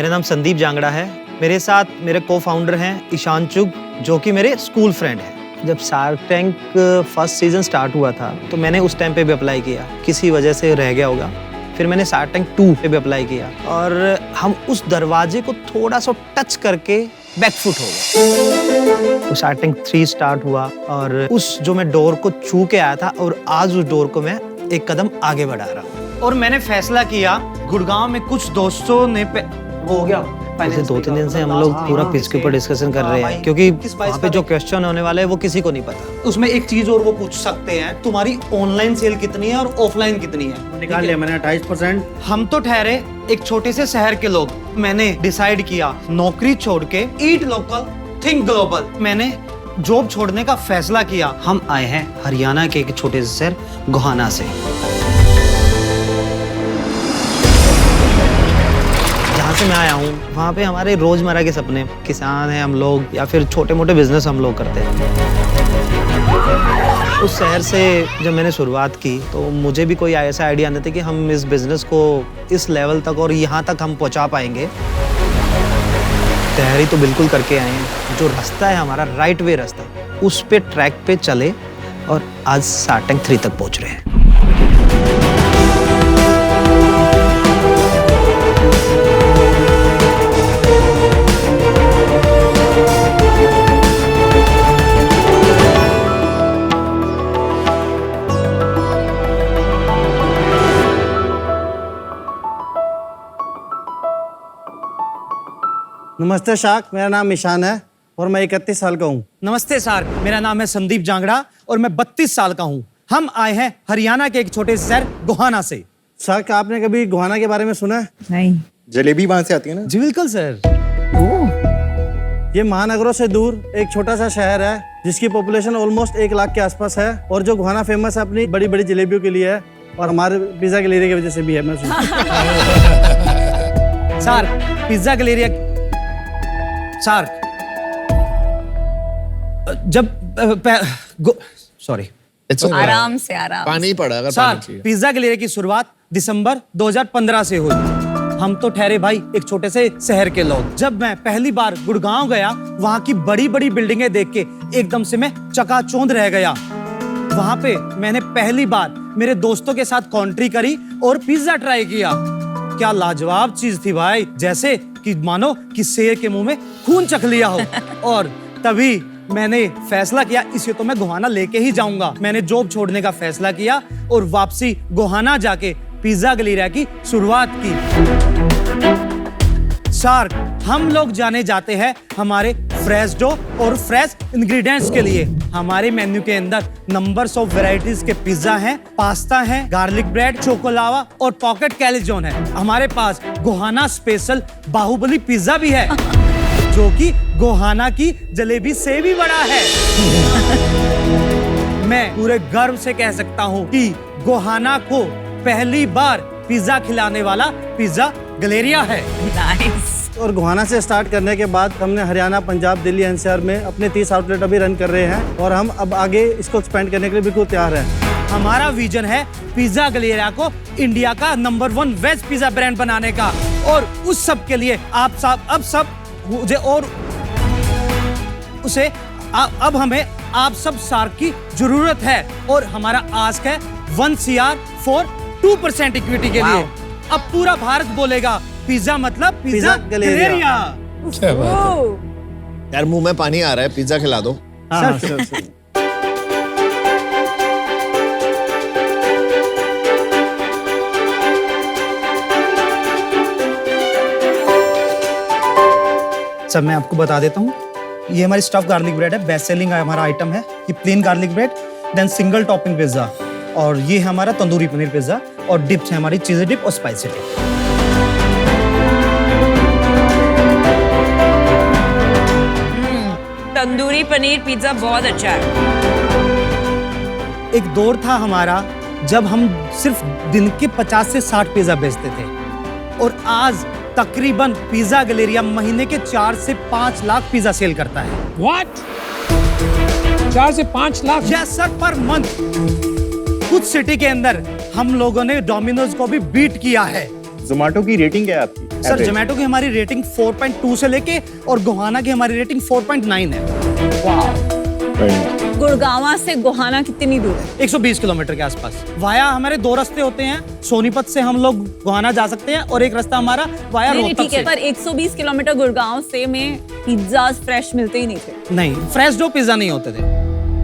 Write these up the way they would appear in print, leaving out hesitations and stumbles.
मेरा नाम संदीप जांगड़ा है। मेरे साथ मेरे को फाउंडर हैं ईशान चुग, जो कि मेरे स्कूल फ्रेंड हैं। जब shark tank first season start हुआ था तो मैंने उस टाइम पे भी अप्लाई किया, किसी वजह से रह गया होगा। फिर मैंने शार्क टैंक 2 पे भी अप्लाई किया और हम उस दरवाजे को थोड़ा सा टच करके बैकफुट हो गए। तो शार्क टैंक 3 स्टार्ट हुआ और उस जो मैं डोर को छू के आया था और आज उस डोर को मैं एक कदम आगे बढ़ा रहा हूँ। और मैंने फैसला किया, गुड़गांव में कुछ दोस्तों ने वो हो गया। पहले 2-3 दिन से हम लोग पूरा पिच के ऊपर डिस्कशन कर रहे हैं, क्योंकि वहाँ पे जो क्वेश्चन होने वाला है वो किसी को नहीं पता। उसमें एक चीज और वो पूछ सकते हैं, तुम्हारी ऑनलाइन सेल कितनी है और ऑफलाइन कितनी है। निकाल लिया मैंने 28%। हम तो ठहरे एक छोटे से शहर के लोग। मैंने डिसाइड किया नौकरी छोड़ के ईट लोकल थिंक ग्लोबल, मैंने जॉब छोड़ने का फैसला किया। हम आए हैं हरियाणा के एक छोटे से शहर गोहाना से। जहाँ से मैं आया हूँ वहाँ पे हमारे रोजमर्रा के सपने, किसान हैं हम लोग या फिर छोटे मोटे बिजनेस हम लोग करते हैं। उस शहर से जब मैंने शुरुआत की तो मुझे भी कोई ऐसा आइडिया नहीं था कि हम इस बिजनेस को इस लेवल तक और यहाँ तक हम पहुँचा पाएंगे। तैयारी तो बिल्कुल करके आए हैं। जो रास्ता है हमारा राइट वे रास्ता, उस पे ट्रैक पे चले और आज शार्क टैंक 3 तक पहुँच रहे हैं। नमस्ते शार्क, मेरा नाम ईशान है और मैं 31 साल का हूँ। नमस्ते सर, मेरा नाम है संदीप जांगड़ा और मैं 32 साल का हूँ। हम आए हैं हरियाणा के एक छोटे शहर गोहाना से। शार्क, आपने कभी गोहाना के बारे में सुना है? नहीं। जलेबी वहां से आती है ना? जी बिल्कुल सर। ये महानगरों से दूर एक छोटा सा शहर है जिसकी पॉपुलेशन ऑलमोस्ट 1 लाख के आसपास है और जो गोहाना फेमस है अपनी बड़ी बड़ी जलेबियों के लिए है और हमारे पिज्जा गैलेरिया की वजह से भी है। मैं सर पिज्जा गैलेरिया शार्क जब सॉरी आराम से आराम। पानी पड़ा अगर सर पानी चाहिए। पिज्जा गैलेरिया की शुरुआत दिसंबर 2015 से हुई। हम तो ठहरे भाई एक छोटे से शहर के लोग। जब मैं पहली बार गुड़गांव गया, वहां की बड़ी बड़ी बिल्डिंगें देख के एकदम से मैं चकाचौंध रह गया। वहां पे मैंने पहली बार मेरे दोस्तों के साथ कॉन्ट्री करी और पिज्जा ट्राई किया। क्या लाजवाब चीज थी भाई, जैसे कि मानो कि शेर के मुंह में खून चख लिया हो। और तभी मैंने फैसला किया इसे तो मैं गोहाना लेके ही जाऊंगा। मैंने जॉब छोड़ने का फैसला किया और वापसी गोहाना जाके पिज्जा गैलेरिया की शुरुआत की। शार्क, हम लोग जाने जाते हैं हमारे फ्रेश डो और फ्रेश इंग्रेडिएंट्स के लिए। हमारे मेन्यू के अंदर नंबर्स ऑफ वैरायटीज के पिज्जा हैं, पास्ता है, गार्लिक ब्रेड, चोकोलावा और पॉकेट कैलिजोन है। हमारे पास गोहाना स्पेशल बाहुबली पिज्जा भी है, जो कि गोहाना की जलेबी से भी बड़ा है। मैं पूरे गर्व से कह सकता हूँ कि गोहाना को पहली बार पिज्जा खिलाने वाला पिज्जा गैलेरिया है। नाइस। और गोहाना से स्टार्ट करने के बाद हमने हरियाणा, पंजाब, दिल्ली, एनसीआर में अपने 30 आउटलेट अभी रन कर रहे हैं और हम अब आगे इसको एक्सपेंड करने के लिए बिल्कुल तैयार हैं। हमारा विजन है पिज्जा गैलेरिया को इंडिया का नंबर 1 वेज पिज्जा ब्रांड बनाने का। और उस सब के लिए आप सब अब सब मुझे और उसे अब हमें आप सब शार्क की जरूरत है। और हमारा आस्क है 1 CR फॉर 2% इक्विटी के लिए। अब पूरा भारत बोलेगा पिज्जा मतलब पिज्जा गैलेरिया। यार मुंह में पानी आ रहा है, पिज्जा खिला दो। हाँ, सर। सब मैं आपको बता देता हूँ, ये हमारी स्टफ गार्लिक ब्रेड है, बेस्ट सेलिंग हमारा आइटम है। ये plain garlic bread, then single topping pizza, और ये है हमारा तंदूरी पनीर पिज्जा, और डिप्स है हमारी चीज़ डिप और spicy dip. Tandoori paneer pizza बहुत अच्छा है। एक दौर था हमारा जब हम सिर्फ दिन के 50 से 60 पिज्जा बेचते थे, और आज तकरीबन पिज्जा गैलेरिया महीने के 4 से 5 लाख पिज्जा सेल करता है। What? 4 से 5 lakh? Yes sir, per month. कुछ सिटी के अंदर हम लोगों ने डोमिनोज को भी बीट किया है। जोमेटो की रेटिंग क्या है आपकी? सर जोमेटो की हमारी रेटिंग 4.2 से लेके और गोहाना की हमारी रेटिंग 4.9 है। गुड़गांव से गोहाना कितनी दूर है? 120 किलोमीटर के आसपास। वाया हमारे 2 रास्ते होते हैं, सोनीपत से हम लोग गोहाना जा सकते हैं और एक रास्ता हमारा वाया नहीं रोहतक ठीक है, से। पर 120 किलोमीटर गुड़गांव से में पिज्जा फ्रेश मिलते ही नहीं थे। नहीं, फ्रेश डो पिज्जा नहीं होते थे।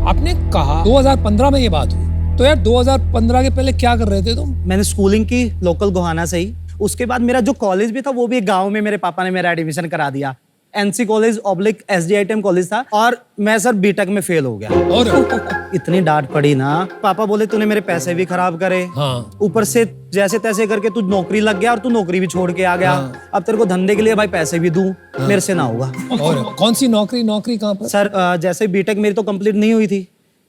आपने कहा 2015 में ये बात हुई, तो यार 2015 के पहले क्या कर रहे थे तुम? मैंने स्कूलिंग की लोकल गोहाना से ही। उसके बाद मेरा जो कॉलेज भी था वो भी एक गांव में मेरे पापा ने मेरा एडमिशन करा दिया। एनसी कॉलेज ऑब्लिक एसडीआईटीएम कॉलेज था और मैं सर बीटेक में फेल हो गया। और इतनी डांट पड़ी ना, पापा बोले तूने मेरे पैसे भी खराब करे, हाँ। ऊपर से जैसे तैसे करके तू नौकरी लग गया और तू नौकरी भी छोड़ के आ गया। अब तेरे को धंधे के लिए भाई पैसे भी दूं, मेरे से ना होगा। और कौन सी नौकरी कहाँ पर? सर जैसे बीटेक मेरी तो कंप्लीट नहीं हुई थी,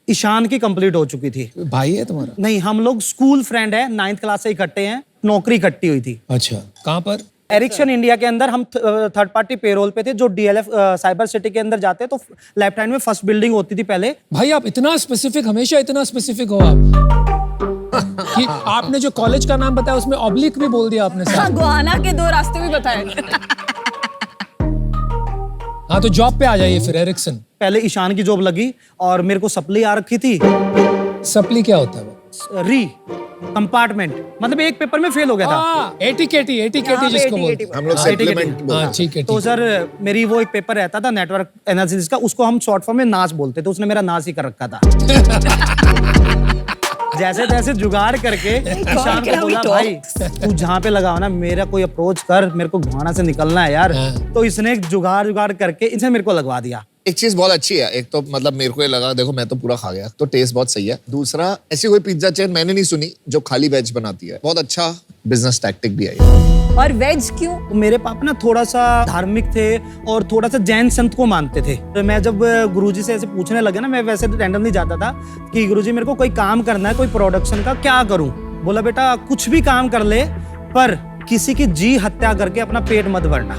ईशान की कंप्लीट हो चुकी थी। भाई है तुम्हारा? नहीं, हम लोग स्कूल फ्रेंड है, 9th क्लास से इकट्ठे हैं, नौकरी इकट्ठी हुई थी। अच्छा, कहाँ पर? एरिक्सन इंडिया के अंदर हम थर्ड पार्टी पेरोल पे थे, जो डीएलएफ साइबर सिटी के अंदर जाते हैं तो लेफ्ट हैंड में फर्स्ट बिल्डिंग होती थी पहले। भाई आप इतना स्पेसिफिक, हमेशा इतना स्पेसिफिक हो आप कि आपने जो कॉलेज का नाम बताया उसमें ऑब्लिक भी बोल दिया आपने हाँ, साथ। गोहाना के 2 रास्ते भी बताए। हाँ, तो जॉब पे आ जाइए फिर एरिक्सन। पहले ईशान की जॉब लगी और मेरे को सप्ली आ रखी थी। सप्ली क्या होता है? री कंपार्टमेंट, मतलब एक पेपर में फेल हो गया था। एटीकेटी जिसको बोलते हैं। हम लोग सप्लीमेंट बोलते हाँ हैं। ठीक है। तो सर मेरी वो एक पेपर रहता था नेटवर्क एनालिसिस का, उसको हम शॉर्ट फॉर्म में नाच बोलते थे। उसने मेरा नाच ही कर रखा था। जैसे तैसे जुगाड़ करके ईशान को बोला भाई तू जहाँ पे लगाओ ना मेरा कोई अप्रोच कर, मेरे को गोहाना से निकलना है यार। तो इसने जुगाड़ करके इसने मेरे को लगवा दिया। एक चीज बहुत अच्छी है, एक तो मतलब मेरे को ये लगा, देखो मैं तो पूरा खा गया, तो टेस्ट बहुत सही है। दूसरा, ऐसी कोई पिज्जा चेन मैंने नहीं सुनी जो खाली वेज बनाती है। बहुत अच्छा बिजनेस टैक्टिक भी है ये। और वेज क्यों? मेरे पापा ना थोड़ा सा धार्मिक थे और थोड़ा सा जैन संत को मानते थे। तो मैं जब गुरुजी से ऐसे पूछने लगे ना, मैं वैसे रैंडमली जाता था कि गुरुजी मेरे को कोई काम करना है, कोई प्रोडक्शन का, क्या करूं? बोला बेटा कुछ भी काम कर ले पर किसी की जी हत्या करके अपना पेट मत भरना।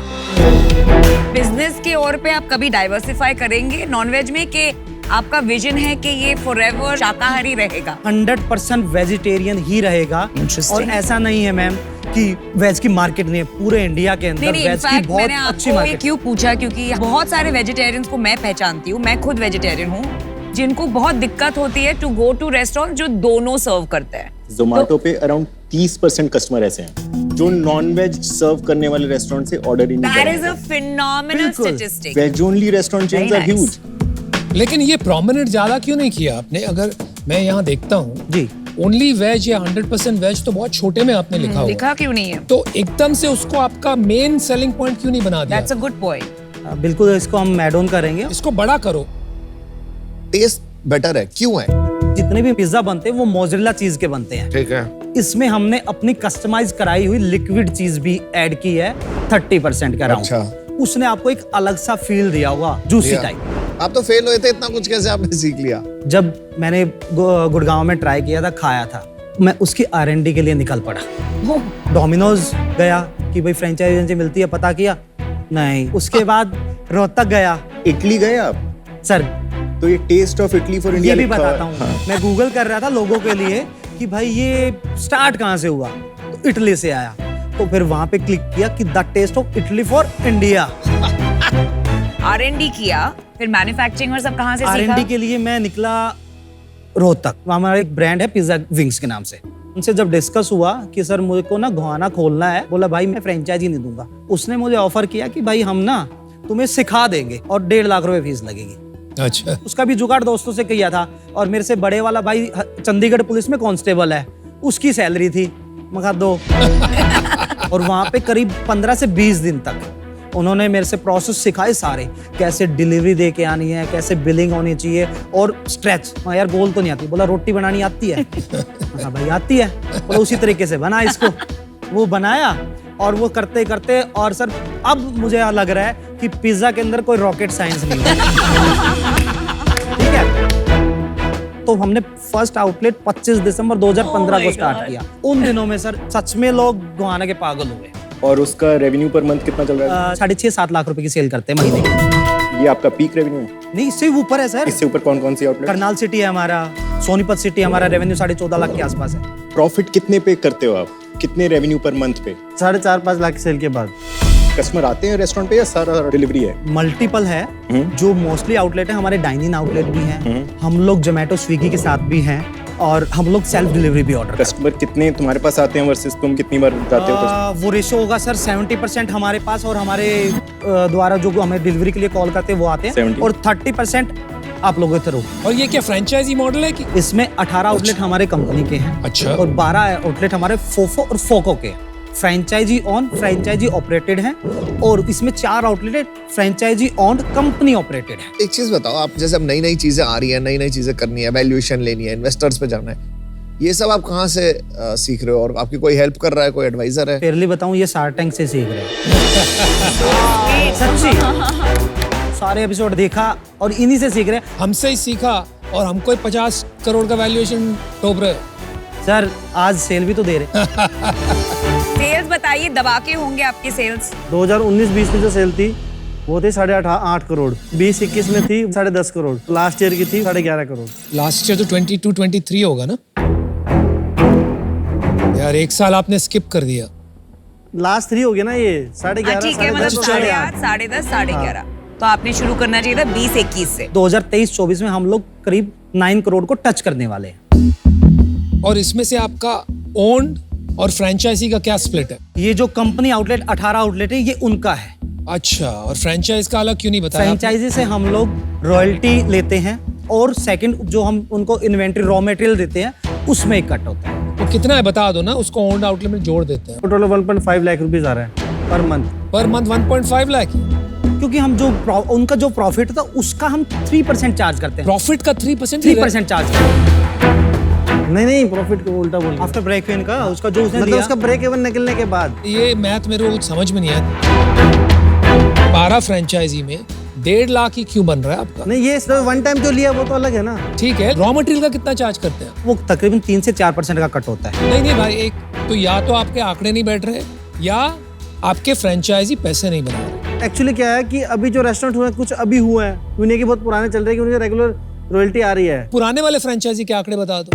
बिजनेस के ओर पे आप कभी डाइवर्सिफाई करेंगे नॉनवेज में, कि आपका विजन है कि ये फॉरएवर शाकाहारी रहेगा? 100% वेजिटेरियन ही रहेगा। Interesting. और ऐसा नहीं है मैम कि वेज की मार्केट नहीं है, पूरे इंडिया के अंदर नहीं, वेज की इनफैक्ट बहुत मैंने अच्छी आपको ये मार्केट। क्यों पूछा, क्योंकि बहुत सारे वेजिटेरियंस को मैं पहचानती हूँ, मैं खुद वेजिटेरियन हूँ, जिनको बहुत दिक्कत होती है टू गो टू रेस्टोरेंट जो दोनों सर्व करते हैं। जोमेटो पे अराउंड 30% कस्टमर ऐसे हैं जो नॉन वेज सर्व करने वाले रेस्टोरेंट से ऑर्डर ही नहीं That is करेंगे। a phenomenal बिल्कुल। statistic. Veg only restaurant chains are Very nice. Huge. लेकिन ये प्रोमिनेंट ज्यादा क्यों नहीं किया आपने? अगर मैं यहाँ देखता हूँ जी ओनली वेज या 100% वेज तो बहुत छोटे में आपने लिखा हुआ। लिखा क्यों नहीं है? तो एकदम से उसको आपका मेन सेलिंग पॉइंट क्यों नहीं बना दिया? That's a good point. बिल्कुल, इसको हम ऐड ऑन करेंगे। इसको बड़ा करो। टेस्ट बेटर है, क्यों है? जितने भी पिज्जा बनते हैं वो मोज़रेला चीज के बनते हैं। ठीक है। इसमें हमने अपनी कस्टमाइज कराई हुई लिक्विड चीज भी ऐड की है 30% का राउंड। अच्छा। उसने आपको एक अलग सा फील दिया होगा, जूसी टाइप। आप तो फेल हुए थे, इतना कुछ कैसे आपने सीख लिया? जब मैंने गुड़गांव में ट्राई किया था, खाया था, मैं उसकी R&D के लिए निकल पड़ा। डोमिनोज गया कि भाई फ्रेंचाइजी मिलती है, पता किया नहीं। उसके बाद रोहतक गया। इटली गए आप? सर तो ये टेस्ट ऑफ इटली फॉर ये इंडिया भी लिखा बताता हुआ हूँ। है। मैं गूगल कर रहा था लोगों के लिए कि भाई ये स्टार्ट कहाँ से हुआ, तो इटली से आया। तो फिर वहां पे क्लिक किया कि the taste of Italy for India. R&D किया, फिर मैन्युफैक्चरिंग और सब कहाँ से सीखा? R&D के लिए मैं निकला रोहतक। वहाँ हमारा एक ब्रांड है पिज्जा विंग्स के नाम से। उनसे जब डिस्कस हुआ कि सर मुझे को ना गोहाना खोलना है, बोला भाई मैं फ्रेंचाइजी नहीं दूंगा। उसने मुझे ऑफर किया कि भाई हम ना तुम्हें सिखा देंगे और 1.5 लाख रुपए फीस लगेगी। अच्छा। उसका भी जुगाड़ दोस्तों से किया था। और मेरे से बड़े वाला भाई चंडीगढ़ पुलिस में कांस्टेबल है, उसकी सैलरी थी, मैं कहा दो। और वहां पे करीब 15 से 20 दिन तक उन्होंने मेरे से प्रोसेस सिखाए सारे, कैसे डिलीवरी दे के आनी है, कैसे बिलिंग होनी चाहिए और स्ट्रेच। मैं यार गोल तो नहीं आती। बोला रोटी बनानी आती है? मैं कहा भाई आती है। बोला उसी तरीके से बना इसको। वो बनाया और वो करते करते, और सर अब मुझे लग रहा है कि पिज्जा के अंदर कोई रॉकेट साइंस नहीं है। ठीक है। तो हमने फर्स्ट आउटलेट 25 दिसंबर 2015 को स्टार्ट किया। उन दिनों में सर सच में लोग गोहाना के पागल हुए। और उसका रेवेन्यू पर मंथ कितना चल रहा है? 6.5-7 लाख रुपए की सेल करते हैं महीने की। ये आपका पीक रेवेन्यू है? नहीं, इससे ऊपर है सर। इससे ऊपर कौन कौन सी आउटलेट? करनाल सिटी है हमारा, सोनीपत सिटी हमारा रेवेन्यू 14.5 लाख के आसपास है। प्रॉफिट कितने पे करते हो आप? कितने रेवेन्यू पर मंथ पे 4.5 लाख सेल के बाद कस्टमर आते हैं रेस्टोरेंट पे या सारा डिलीवरी है? मल्टीपल है। जो मोस्टली आउटलेट है हमारे डाइनिंग आउटलेट भी हैं, हम लोग जोमेटो स्विगी के साथ भी हैं और हम लोग सेल्फ डिलीवरी भी ऑर्डर करते कस्टमर कितने तुम्हारे पास आते हैं वर्सेस तुम कितनी बार जाते हो? हैं। वो रेशो होगा सर 70% हमारे पास और हमारे द्वारा जो हमें डिलीवरी के लिए कॉल करते हैं वो आते हैं 70? और 30% आप लोगों के थ्रू। और ये क्या फ्रेंचाइजी मॉडल है कि? इसमें 18 आउटलेट हमारे कंपनी के हैं अच्छा। और 12 आउटलेट हमारे फोफो और फोको के हैं। फ्रेंचाइजी ऑन फ्रेंचाइजी ऑपरेटेड हैं और इसमें 4 outlet franchise on company operated है। एक चीज बताओ, आप जैसे अब नई नई चीजें आ रही है, नई नई चीजें करनी है, वैल्यूएशन लेनी है, इन्वेस्टर्स पे जाना है, ये सब आप कहाँ से सीख रहे हो और आपकी कोई हेल्प कर रहा है, कोई एडवाइजर है? फेयरली बताऊं ये शार्क टैंक से सीख रहे हैं। सच्ची सारे एपिसोड देखा और इन्हीं से सीख रहे हैं। हमसे ही सीखा और हमको 50 करोड़ का वैल्यूएशन टोप रहे हो। सर आज सेल भी तो दे रहे। सेल्स बताइए, दबा के होंगे आपके सेल्स। 2019-20 में जो सेल थी वो थी 8.5 करोड़, 20-21 में थी 10.5 करोड़, लास्ट ईयर की थी 11.5 करोड़। लास्ट ईयर तो 22-23 होगा ना यार, एक साल आपने स्किप कर दिया। लास्ट 3 हो गया ना ये, 11.5 ठीक है, मतलब 8.5, 10.5, 11.5। तो आपने शुरू करना चाहिए था 20-21 से। 2023-24 में हम लोग करीब 9 करोड़ को टच करने वाले हैं। और इसमें से आपका ओन्ड और फ्रेंचाइजी का क्या स्प्लिट है? ये जो कंपनी आउटलेट 18 आउटलेट है ये उनका है। अच्छा, और फ्रेंचाइज का अलग क्यों नहीं बताया आपने? फ्रेंचाइजी से हम लोग रॉयल्टी लेते हैं और सेकंड जो हम उनको इन्वेंटरी रॉ मटेरियल देते हैं उसमें एक कट होता है। वो कितना है बता दो ना, उसको ओन्ड आउटलेट में जोड़ देते हैं। टोटल 1.5 लाख रुपीज आ रहा है per month. Per month 1.5 lakh. क्योंकि हम जो उनका जो प्रॉफिट था उसका हम 3% चार्ज करते हैं। प्रॉफिट का 3% 3% चार्ज करते हैं। नहीं प्रॉफिट को उल्टा बोल। आफ्टर ब्रेक इवन का उसका जो उसने मतलब दिया उसका ब्रेक इवन निकलने के बाद। ये मैथ मेरे को कुछ समझ में नहीं आया। 12 फ्रेंचाइजी में 1.5 लाख ही क्यों बन रहा है आपका? नहीं ये वन टाइम जो लिया वो तो अलग है ना। ठीक है, रॉ मटेरियल का कितना चार्ज करते हैं? वो तकरीबन 3 से 4% का कट होता है। नहीं भाई, एक तो या तो आपके आंकड़े नहीं बैठ रहे या आपके फ्रेंचाइजी पैसे नहीं बना रहे। एक्चुअली क्या है कि अभी जो रेस्टोरेंट हुए कुछ अभी हुए हैं, उन्हीं के बहुत पुराने चल रहे हैं कि उनके रेगुलर रॉयल्टी आ रही है। पुराने वाले फ्रेंचाइजी के आंकड़े बता दो।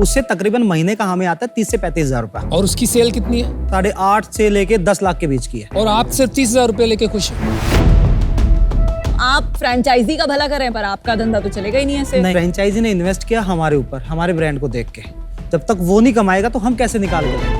उससे तकरीबन महीने का हमें आता है 30 से 35 हजार रुपया। और उसकी सेल कितनी है? 8.5 से लेके 10 लाख के बीच की है। और आप सिर्फ 30,000 रुपए लेके खुश हैं। आप फ्रेंचाइजी का भला करें पर आपका धंधा तो चलेगा ही नहीं ऐसे। नहीं, फ्रेंचाइजी ने इन्वेस्ट किया हमारे ऊपर, हमारे ब्रांड को देख के। जब तक वो नहीं कमाएगा तो हम कैसे निकाल देंगे?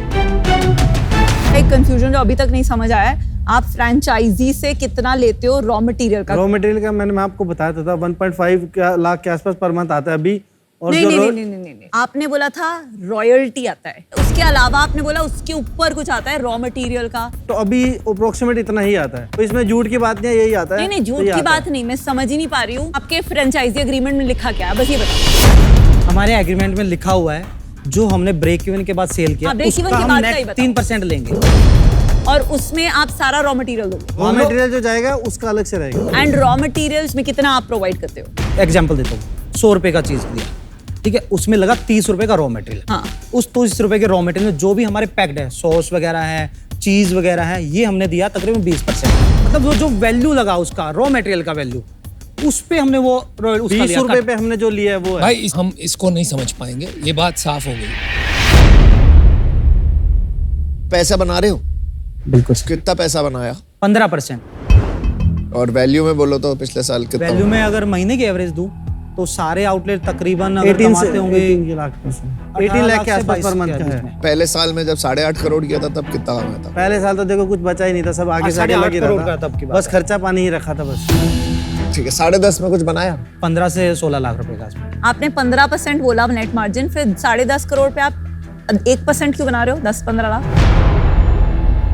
एक कंफ्यूजन जो अभी तक नहीं समझ आया है, आप फ्रेंचाइजी से कितना लेते हो रॉ मटेरियल का? रॉ मटेरियल का मैं आपको बताया था 1.5 लाख के आसपास पर मंथ आता है अभी। और नहीं, जो नहीं, नहीं, नहीं, नहीं। आपने बोला था रॉयल्टी आता है, उसके अलावा आपने बोला उसके ऊपर कुछ आता है रॉ मटेरियल का। तो अभी अप्रोक्सीमेट इतना ही आता है, तो इसमें झूठ की बात नहीं है, यही आता है। नहीं नहीं, झूठ तो ये की आता बात नहीं, मैं समझ ही नहीं पा रही हूँ। आपके फ्रेंचाइजी एग्रीमेंट में लिखा क्या है, बस ये बताओ। हमारे एग्रीमेंट में लिखा हुआ है जो हमने ब्रेक इवन के बाद सेल किया हाँ, break even उसका के हम बाद का ही नेट बताओ। 3% लेंगे। और उसमें आप सारा रॉ मटेरियल दोगे? रॉ मटेरियल जो जाएगा उसका अलग से रहेगा। एंड रॉ मटेरियल्स में कितना आप प्रोवाइड करते हो? एग्जाम्पल देता हूँ, 100 रुपए का चीज दिया, ठीक है, उसमें लगा 30 रुपए का रॉ मटेरियल। हाँ। उस 30 रुपए के रॉ मटेरियल में जो भी हमारे पैक्ड है, सॉस वगैरह है, चीज वगैरह है, ये हमने दिया तकरीबन 20%। मतलब वो जो वैल्यू लगा उसका रॉ मटेरियल का वैल्यू, उस पे हमने वो 20 रुपए पे हमने जो लिया है वो है। भाई हम इसको नहीं समझ पाएंगे, ये बात साफ हो गई। पैसा बना रहे हो? बिल्कुल। कितना पैसा बनाया? 15%। और वैल्यू में बोलो तो पिछले साल कितना? वैल्यू में अगर महीने की एवरेज दूं तो सारे आउटलेट तकरीबन अगर 18 कमाते होंगे 18 लाख के आसपास पर मंथ का है। पहले साल में जब 8.5 करोड़ किया था तब कितना कमाया था? पहले साल तो देखो कुछ बचा ही नहीं था, सब आगे से आगे 8.5 लगे करोड़ रहा का तब की था, बात बस खर्चा पानी ही रखा था बस। ठीक है, 10.5 में कुछ बनाया? 15 से 16 लाख रुपए का आसपास। आपने 15% बोला नेट मार्जिन, फिर 10.5 करोड़ पे आप 1% क्यों बना रहे हो? 10-15 लाख।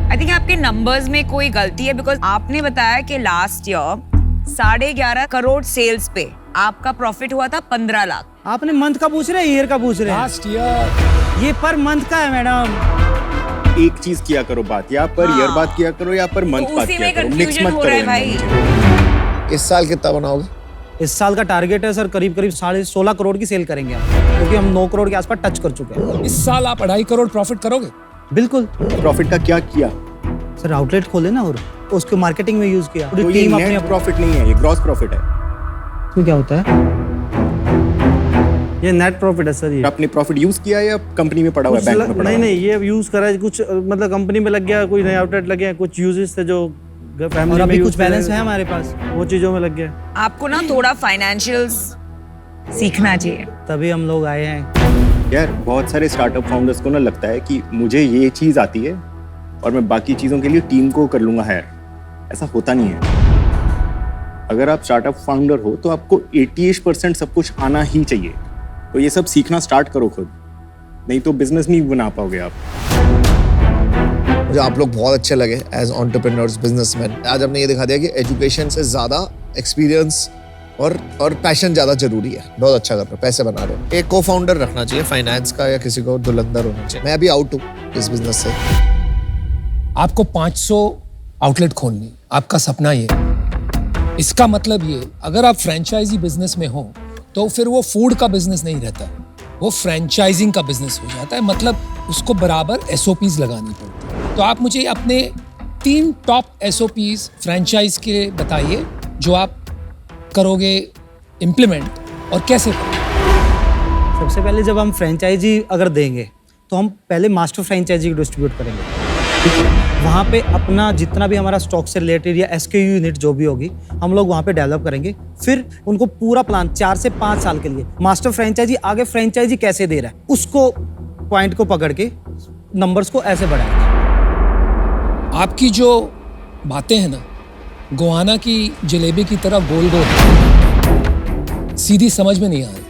आई थिंक आपके नंबर्स में कोई गलती है, बिकॉज आपने बताया कि लास्ट ईयर 11.5 करोड़ सेल्स पे आपका प्रॉफिट हुआ था 15 लाख। आपने मंथ का पूछ रहे हैं, ईयर का पूछ रहे हैं? लास्ट ईयर ये पर मंथ का है मैडम। एक चीज किया करो बात, या पर ईयर बात किया करो या पर मंथ तो बात उसी किया में करो, मिक्स कंफ्यूजन मत हो करो रहा है भाई। इस साल कितना बनाओगे? इस साल का टारगेट है सर करीब 16.5 करोड़ की सेल करेंगे हम, क्योंकि हम 9 करोड़ के आसपास टच कर चुके हैं। इस साल आप 2.5 करोड़ प्रॉफिट करोगे? बिल्कुल प्रॉफिट का क्या किया? सर, आउटलेट खोले ना और उसको मार्केटिंग में यूज किया। तो ये नेट प्रॉफिट नहीं है, ये ग्रॉस प्रॉफिट है। इसमें क्या होता है? ये नेट प्रॉफिट है सर। ये आपने प्रॉफिट यूज किया या कंपनी में पड़ा हुआ है, कुछ बैंक में पड़ा नहीं हुआ है? नहीं, ये यूज करा है कुछ, मतलब कंपनी में लग गया, कोई नया आउटलेट लग गया, कुछ यूजेस थे जो फैमिली और में अभी use कुछ कर रहे बैलेंस हैं, है हमारे पास, वो चीजों में लग गया। आपको ना थोड़ा फाइनेंशियल्स सीखना चाहिए। तभी हम लोग आए हैं। यार बहुत सारे स्टार्टअप फाउंडर्स को ना लगता है कि मुझे ये चीज आती है और मैं बाकी चीजों के लिए टीम को कर लूंगा हायर। ऐसा होता नहीं है। अगर आप स्टार्टअप फाउंडर हो तो आपको 88% सब कुछ आना ही चाहिए। तो ये सब सीखना स्टार्ट करो खुद, नहीं तो बिजनेस नहीं बना पाओगे आप। मुझे आप लोग बहुत अच्छे लगे एज एंटरप्रेन्योर्स, बिजनेसमैन। आज हमने ये दिखा दिया कि एजुकेशन से ज्यादा एक्सपीरियंस और पैशन ज्यादा जरूरी है। बहुत अच्छा कर रहे हो, पैसे बना रहे हो। एक को फाउंडर रखना चाहिए फाइनेंस का, या किसी को धुरंधर होना चाहिए। मैं अभी आउट हूँ इस बिजनेस से। आपको 500 आउटलेट खोलनी, आपका सपना ये। इसका मतलब ये, अगर आप फ्रेंचाइजी बिजनेस में हो तो फिर वो फूड का बिजनेस नहीं रहता, वो फ्रेंचाइजिंग का बिजनेस हो जाता है। मतलब उसको बराबर SOPs लगानी पड़ती है। तो आप मुझे अपने 3 टॉप SOPs फ्रेंचाइज के बताइए जो आप करोगे इम्प्लीमेंट, और कैसे करोगे। सबसे पहले जब हम फ्रेंचाइजी अगर देंगे तो हम पहले मास्टर फ्रेंचाइजी को डिस्ट्रीब्यूट करेंगे। वहाँ पे अपना जितना भी हमारा स्टॉक से रिलेटेड या SKU यूनिट जो भी होगी, हम लोग वहाँ पे डेवलप करेंगे। फिर उनको पूरा प्लान 4 से 5 साल के लिए मास्टर फ्रेंचाइजी आगे फ्रेंचाइजी कैसे दे रहा है, उसको पॉइंट को पकड़ के नंबर्स को ऐसे बढ़ाएंगे। आपकी जो बातें हैं ना, गोवाना की जलेबी की तरह गोल गोल, सीधी समझ में नहीं आ रही।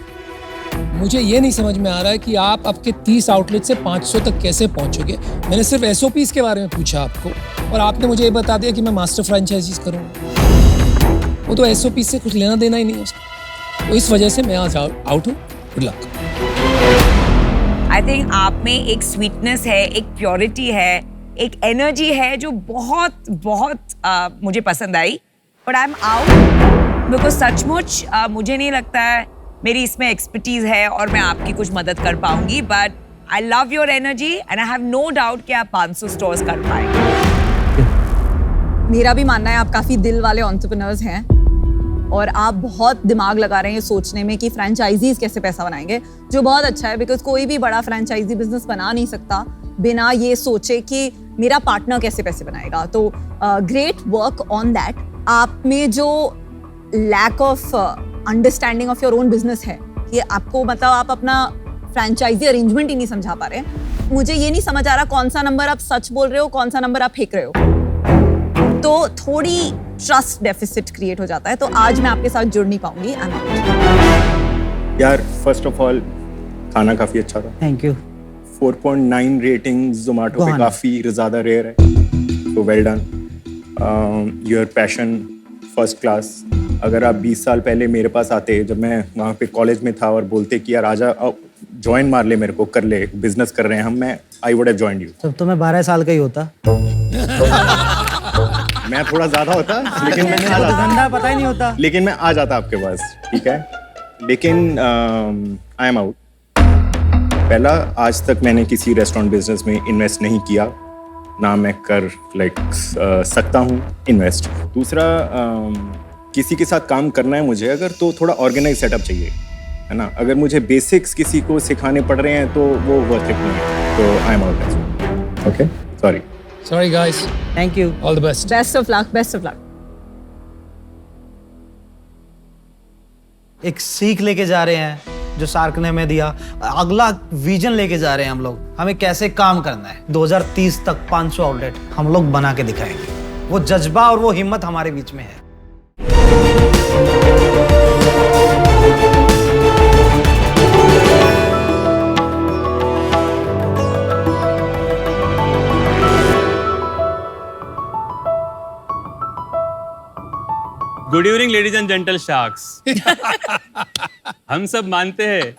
मुझे ये नहीं समझ में आ रहा है कि आप आपके 30 आउटलेट से 500 तक कैसे पहुंचोगे। मैंने सिर्फ SOPs के बारे में पूछा आपको, और आपने मुझे ये बता दिया कि मैं मास्टर फ्रेंचाइजीज करूँगा। वो तो SOPs से कुछ लेना देना ही नहीं है उसका। तो इस वजह से मैं आज आउट हूँ। Good luck. आई थिंक आप में एक स्वीटनेस है, एक प्योरिटी है, एक एनर्जी है जो बहुत बहुत मुझे पसंद आई। But I am out because सचमुच मुझे नहीं लगता है मेरी इसमें एक्सपर्टीज है और मैं आपकी कुछ मदद कर पाऊंगी। But I love your energy and I have no doubt कि आप 500 स्टोर्स कर पाएंगे। मेरा भी मानना है आप काफी दिल वाले एंटरप्रेन्योर्स हैं और आप बहुत दिमाग लगा रहे हैं सोचने में कि फ्रेंचाइजीज कैसे पैसा बनाएंगे, जो बहुत अच्छा है। बिकॉज कोई भी बड़ा फ्रेंचाइजी बिजनेस बना नहीं सकता बिना ये सोचे कि मेरा पार्टनर कैसे पैसे बनाएगा। तो ग्रेट वर्क ऑन दैट। आप में जो lack of understanding of your own business है, कि आपको मतलब आप अपना फ्रेंचाइजी अरेंजमेंट ही नहीं समझा पा रहे हैं। मुझे ये नहीं समझ आ रहा कौन सा नंबर आप सच बोल रहे हो, कौन सा नंबर आप फेंक रहे हो। तो थोड़ी ट्रस्ट डेफिसिट क्रिएट हो जाता है। तो आज मैं आपके साथ जुड़ नहीं पाऊंगी। यार फर्स्ट ऑफ ऑल खाना काफी अच्छा था। Thank you. 4.9 रेटिंग जोमेटो पे गोहाना। काफी ज्यादा रेयर है, तो well done. Your passion first class. अगर आप 20 साल पहले मेरे पास आते, जब मैं वहाँ पे कॉलेज में था, और बोलते कि यार आजा ज्वाइन मार ले मेरे को, कर ले, बिजनेस कर रहे हैं हम, मैं I would have joined you. तब तो मैं 12 साल का ही होता। मैं थोड़ा ज्यादा होता, लेकिन मैं आ जाता। धंधा पता ही नहीं होता। लेकिन मैं आ जाता आपके पास, ठीक है। लेकिन आई एम आउट। पहला, आज तक मैंने किसी रेस्टोरेंट बिजनेस में इन्वेस्ट नहीं किया, ना मैं कर सकता हूँ इन्वेस्ट। दूसरा, किसी के साथ काम करना है मुझे अगर, तो थोड़ा ऑर्गेनाइज सेटअप चाहिए, है ना। अगर मुझे बेसिक्स किसी को सिखाने पड़ रहे हैं तो वो वर्थ इट नहीं है। तो आई am out. Okay, sorry. Sorry guys, thank you. all the best. Best of luck, best of luck. एक सीख लेके जा रहे हैं जो शार्क ने हमें दिया। अगला विजन लेके जा रहे हैं हम लोग, हमें कैसे काम करना है। 2030 तक 500 आउटलेट हम लोग बना के दिखाएंगे। वो जज्बा और वो हिम्मत हमारे बीच में है। Good evening ladies and gentle sharks. हम सब मानते हैं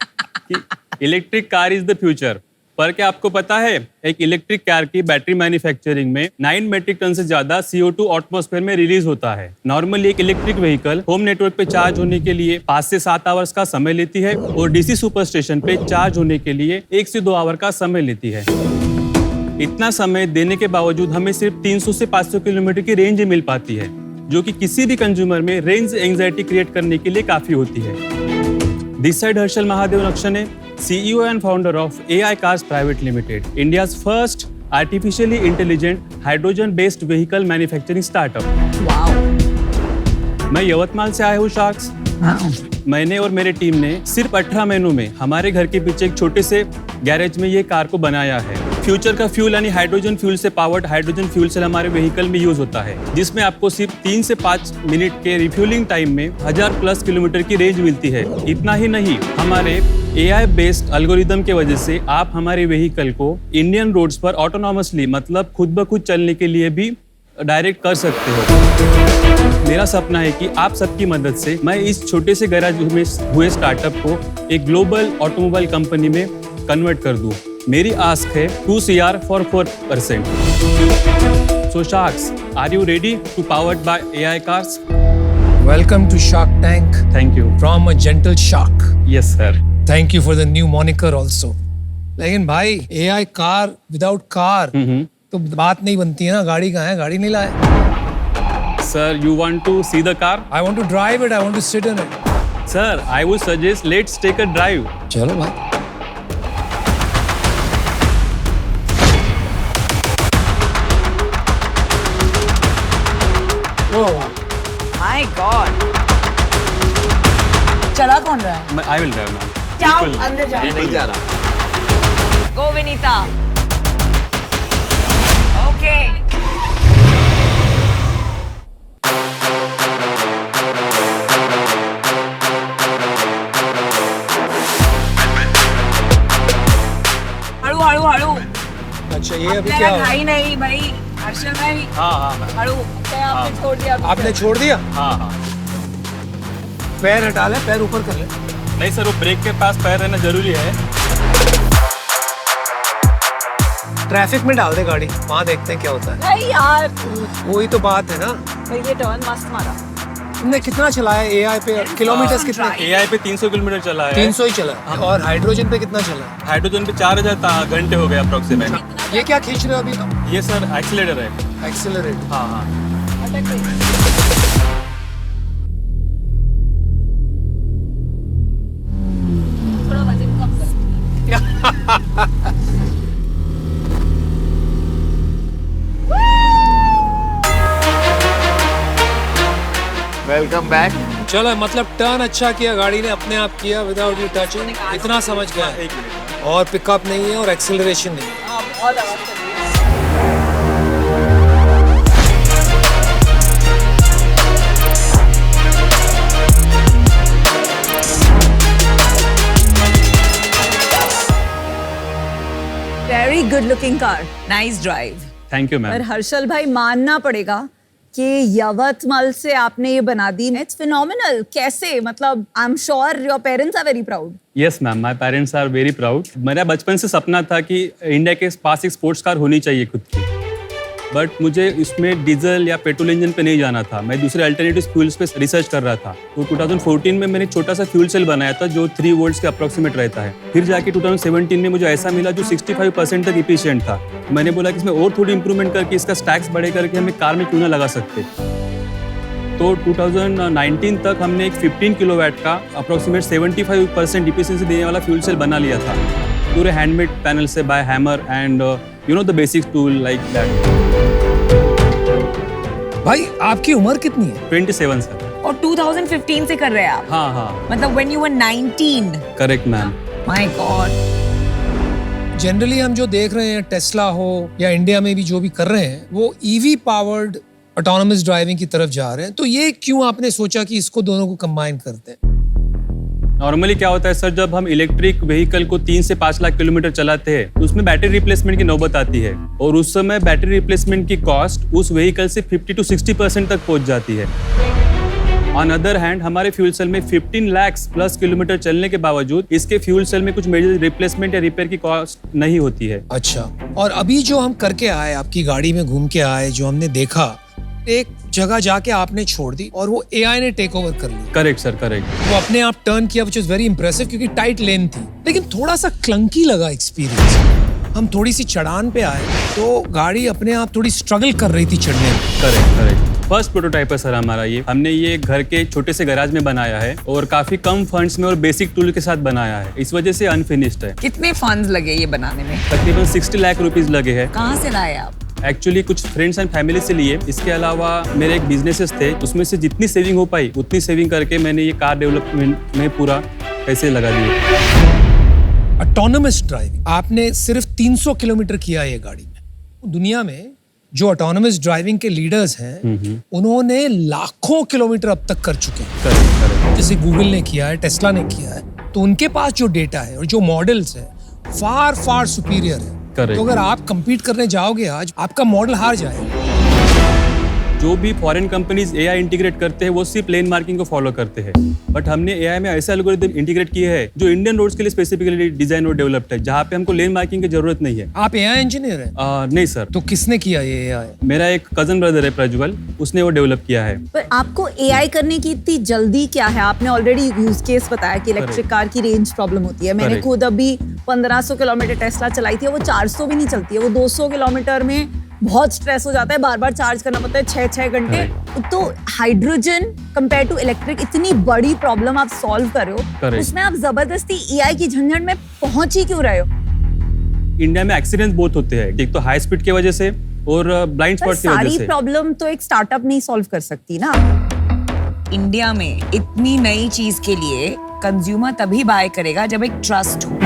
कि electric car is the future, पर क्या आपको पता है एक इलेक्ट्रिक कार की बैटरी मैन्युफैक्चरिंग में 9 मेट्रिक टन से ज्यादा CO2 एटमॉस्फेयर में रिलीज होता है। नॉर्मली एक इलेक्ट्रिक व्हीकल होम नेटवर्क पे चार्ज होने के लिए 5 से 7 आवर्स का समय लेती है, और डीसी सुपर स्टेशन पे चार्ज होने के लिए 1 से 2 आवर का समय लेती है। इतना समय देने के बावजूद हमें सिर्फ 300 से 500 किलोमीटर की रेंज मिल पाती है, जो कि किसी भी कंज्यूमर में रेंज एंजाइटी क्रिएट करने के लिए काफी होती है। This side Harshal Mahadev Nakshane, CEO and founder of AI Cars Private Limited, India's first artificially intelligent hydrogen-based vehicle manufacturing startup. Wow मैं यवतमाल से आया हूँ शार्क्स। मैंने और मेरे टीम ने सिर्फ 18 महीनों में हमारे घर के पीछे एक छोटे से गैरेज में ये कार को बनाया है। फ्यूचर का फ्यूल यानी हाइड्रोजन फ्यूल से पावर्ड हाइड्रोजन फ्यूल सेल हमारे व्हीकल में यूज होता है, जिसमें आपको सिर्फ 3 से 5 मिनट के रिफ्यूलिंग टाइम में 1000+ किलोमीटर की रेंज मिलती है। इतना ही नहीं, हमारे AI बेस्ड एल्गोरिदम के वजह से आप हमारे व्हीकल को इंडियन रोड्स पर ऑटोनॉमसली मतलब खुद ब खुद चलने के लिए भी डायरेक्ट कर सकते हो। मेरा सपना है कि आप सबकी मदद से मैं इस छोटे से गैराज में हुए स्टार्टअप को एक ग्लोबल ऑटोमोबाइल कंपनी में कन्वर्ट कर दूं। मेरी आस्क है 2 CR for 4%। So Sharks, are you ready to powered by AI cars? Welcome to Shark Tank Thank you. from a gentle shark. Yes sir. Thank you for the new moniker also. लेकिन भाई AI car without car तो बात नहीं बनती है ना। गाड़ी कहाँ है? गाड़ी नहीं लाए। Sir, you want to see the car? I want to drive it. I want to sit in it. Sir, I would suggest let's take a drive. चलो भाई। माय गॉड चला कौन रहा है? I will drive ma'am. जाओ बिल्कुल। अंदर जाओ। नहीं जा रहा। गो विनीता। ओके हड़ू हड़ू हड़ू। अच्छा ये अभी आपने क्या रखा हुआ? ही नहीं भाई हर्षल भाई। हाँ हड़ू क्या आपने छोड़ दिया? आपने छोड़ दिया? हाँ। पैर हटा ले, पैर ऊपर कर ले। नहीं सर, वो ब्रेक के पास पैर रहना जरूरी है। ट्रैफिक में डाल दे गाड़ी, वहाँ देखते हैं क्या होता है। नहीं यार वही तो बात है ना। ये टर्न मस्त मारा। तुमने कितना चलाया AI पे? किलोमीटर कितने? AI पे 300 किलोमीटर चला है। 300 ही चला। और हाइड्रोजन पे कितना चला? हाइड्रोजन पे 4000 घंटे हो गए अप्रोक्सीमेट। ये क्या खींच रहे हो अभी तुम? ये सर एक्सीलरेटर है। एक्सेलरेट। हाँ। थोड़ा वजन कम कर। Welcome back. चलो मतलब टर्न अच्छा किया गाड़ी ने, अपने आप किया विदाउट यू टचिंग। इतना समझ गया। एक मिनट। और पिकअप नहीं है और एक्सेलरेशन नहीं है। हाँ, बहुत आवाज कर रही है। Very good looking car. Nice drive. Thank you पर मैम। हर्षल भाई मानना पड़ेगा कि यवतमाल से आपने ये बना दी। It's phenomenal. कैसे? मतलब I am sure your parents are very proud. Yes ma'am, my parents are very proud. मेरा बचपन से सपना था कि इंडिया के पास एक स्पोर्ट्स कार होनी चाहिए खुद की, बट मुझे इसमें डीजल या पेट्रोल इंजन पे नहीं जाना था। मैं दूसरे अल्टरनेटिव फ्यूल्स पे रिसर्च कर रहा था। तो 2014 में मैंने छोटा सा फ्यूल सेल बनाया था जो 3 वोल्ट्स के अप्रोक्सीमेट रहता है। फिर जाके 2017 में मुझे ऐसा मिला जो 65% तक इफिशिएंट था। मैंने बोला कि इसमें और थोड़ी इंप्रूवमेंट करके इसका स्टैक्स बड़े करके हमें कार में क्यों ना लगा सकते। तो 2019 तक हमने एक 15 किलोवाट का अप्रोक्सीमेट 75% इफिशिएंसी देने वाला फ्यूल सेल बना लिया था, पूरे हैंडमेड पैनल से by hammer and you know the basic tool like that. भाई आपकी उम्र कितनी है? 27 सर। और 2015 से कर रहे हैं आप? हाँ। मतलब when you were 19? Correct ma'am. My God. Generally हम जो देख रहे हैं टेस्ला हो या इंडिया में भी जो भी कर रहे हैं वो EV पावर्ड ऑटोनोमस ड्राइविंग की तरफ जा रहे हैं। तो ये क्यों आपने सोचा कि इसको दोनों को कंबाइन करते हैं? नॉर्मली क्या होता है सर, जब हम इलेक्ट्रिक व्हीकल को 3 से 5 लाख किलोमीटर चलाते हैं तो उसमें बैटरी रिप्लेसमेंट की नौबत आती है, और उस समय बैटरी रिप्लेसमेंट की कॉस्ट उस व्हीकल से 50 to 60% तक पहुंच जाती है। ऑन अदर हैंड हमारे फ्यूल सेल में 15 लाख प्लस किलोमीटर चलने के बावजूद इसके फ्यूल सेल में कुछ मेजर रिप्लेसमेंट या रिपेयर की कॉस्ट नहीं होती है। अच्छा, और अभी जो हम करके आए, आपकी गाड़ी में घूम के आए, जो हमने देखा, एक जगह जाके आपने छोड़ दी और वो AI ने टेक ओवर कर लिया। Correct sir, correct. वो अपने आप टर्न किया, व्हिच इज वेरी इंप्रेसिव, क्योंकि टाइट लेन थी, लेकिन थोड़ा सा क्लंकी लगा एक्सपीरियंस। हम थोड़ी सी चढ़ान पे आए तो गाड़ी अपने आप थोड़ी स्ट्रगल कर रही थी चढ़ने में। करेक्ट। फर्स्ट प्रोटोटाइप है सर हमारा ये। हमने ये घर के छोटे से गैराज में बनाया है और काफी कम फंड्स में और बेसिक टूल के साथ बनाया है, इस वजह से अनफिनिश्ड है। कितने फंड्स लगे ये बनाने में? तकरीबन 60 लाख रुपीस लगे हैं। कहाँ से लाए आप? एक्चुअली कुछ फ्रेंड्स एंड फैमिली से लिए। इसके अलावा मेरे एक बिजनेसेस थे, उसमें से जितनी सेविंग हो पाई उतनी सेविंग करके मैंने ये कार डेवलपमेंट में पूरा पैसे लगा दिए। ऑटोनमस ड्राइविंग आपने सिर्फ 300 किलोमीटर किया है ये गाड़ी में। दुनिया में जो ऑटोनमस ड्राइविंग के लीडर्स हैं उन्होंने लाखों किलोमीटर अब तक कर चुके हैं। करेक्ट। जैसे गूगल ने किया है, टेस्ला ने किया है, तो उनके पास जो डेटा है और जो मॉडल्स है फार सुपीरियर है। Correct. तो अगर आप compete करने जाओगे आज, आपका मॉडल हार जाएगा। जो भी फॉरेन कंपनीज एआई इंटीग्रेट करते हैं वो सिर्फ लेन मार्किंग को फॉलो करते हैं, बट हमने एआई में ऐसे एल्गोरिथम इंटीग्रेट किए हैं जो इंडियन रोड्स के लिए स्पेसिफिकली डिजाइन और डेवलप्ड है, जहाँ पे हमको लेन मार्किंग की जरूरत नहीं है। आप एआई इंजीनियर हैं? नहीं सर, तो किसने किया ये एआई? मेरा एक कजन ब्रदर है प्रज्वल, उसने वो डेवलप किया है। पर आपको एआई करने की इतनी जल्दी क्या है? आपने ऑलरेडी यूज केस बताया कि इलेक्ट्रिक कार की रेंज प्रॉब्लम होती है। मैंने Correct. खुद अभी 1500 किलोमीटर टेस्ला चलाई थी, वो 400 भी नहीं चलती है, वो 200 किलोमीटर में बहुत स्ट्रेस हो जाता है, बार बार चार्ज करना पड़ता है 6-6 घंटे। तो हाइड्रोजन कंपेयर टू इलेक्ट्रिक इतनी बड़ी प्रॉब्लम आप सॉल्व कर रहे हो, Correct. उसमें आप जबरदस्ती एआई की झंझट में पहुंच ही क्यों रहे हो? इंडिया में एक्सीडेंट बहुत होते हैं, एक तो हाई स्पीड की वजह से और ब्लाइंड पर स्पॉट की वजह सारी से। प्रॉब्लम तो एक स्टार्टअप नहीं सॉल्व कर सकती ना। इंडिया में इतनी नई चीज के लिए कंज्यूमर तभी बाय करेगा जब एक ट्रस्ट हो।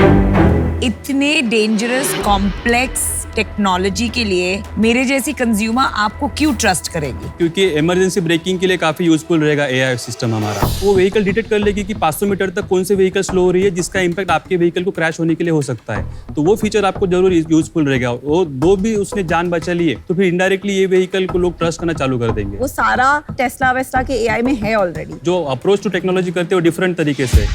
इतने डेंजरस कॉम्प्लेक्स टेक्नोलॉजी के लिए मेरे जैसी कंज्यूमर आपको क्यों ट्रस्ट करेगी? क्योंकि इमरजेंसी ब्रेकिंग के लिए काफी यूजफुल रहेगा एआई सिस्टम हमारा। वो व्हीकल डिटेक्ट कर लेगी कि 500 मीटर तक कौन से व्हीकल स्लो हो रही है, जिसका इम्पैक्ट आपके व्हीकल को क्रैश होने के लिए हो सकता है। तो वो फीचर आपको जरूर यूजफुल रहेगा। वो दो भी उसने जान बचा लिए तो फिर इनडायरेक्टली ये व्हीकल को लोग ट्रस्ट करना चालू कर देंगे। वो सारा टेस्ला वेस्ला के एआई में है ऑलरेडी। जो अप्रोच टू टेक्नोलॉजी करते हैं वो डिफरेंट तरीके से।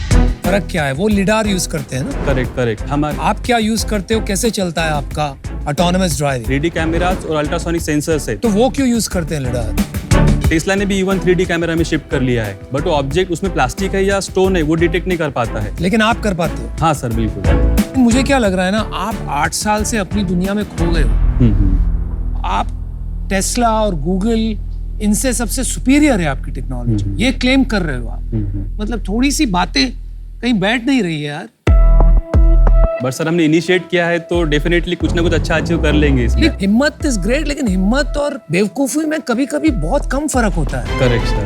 फर्क क्या है? वो लिडार यूज करते हैं ना। करेक्ट। हमारे आप क्या यूज करते हो? कैसे चलता है आपका ऑटोनमस ड्राइविंग? 3D कैमरास और अल्ट्रासोनिक सेंसर्स है। तो वो क्यों यूज करते हैं लिडार? टेस्ला ने भी इवन 3D कैमरा में शिफ्ट कर लिया है, बट वो ऑब्जेक्ट उसमें प्लास्टिक है या स्टोन है वो डिटेक्ट नहीं कर पाता है। लेकिन आप कर पाते हो? हाँ सर, बिल्कुल। मुझे क्या लग रहा है ना, आप 8 साल से अपनी दुनिया में खो गए हो। आप टेस्ला और गूगल इनसे सबसे सुपीरियर है आपकी टेक्नोलॉजी, ये क्लेम कर रहे हो आप। मतलब थोड़ी सी बातें कहीं बैठ नहीं रही है यार। बट सर हमने इनिशिएट किया है तो डेफिनेटली कुछ ना कुछ अच्छा अचीव कर लेंगे इसमें। हिम्मत इज ग्रेट, लेकिन हिम्मत और बेवकूफी में कभी कभी बहुत कम फर्क होता है। Correct sir.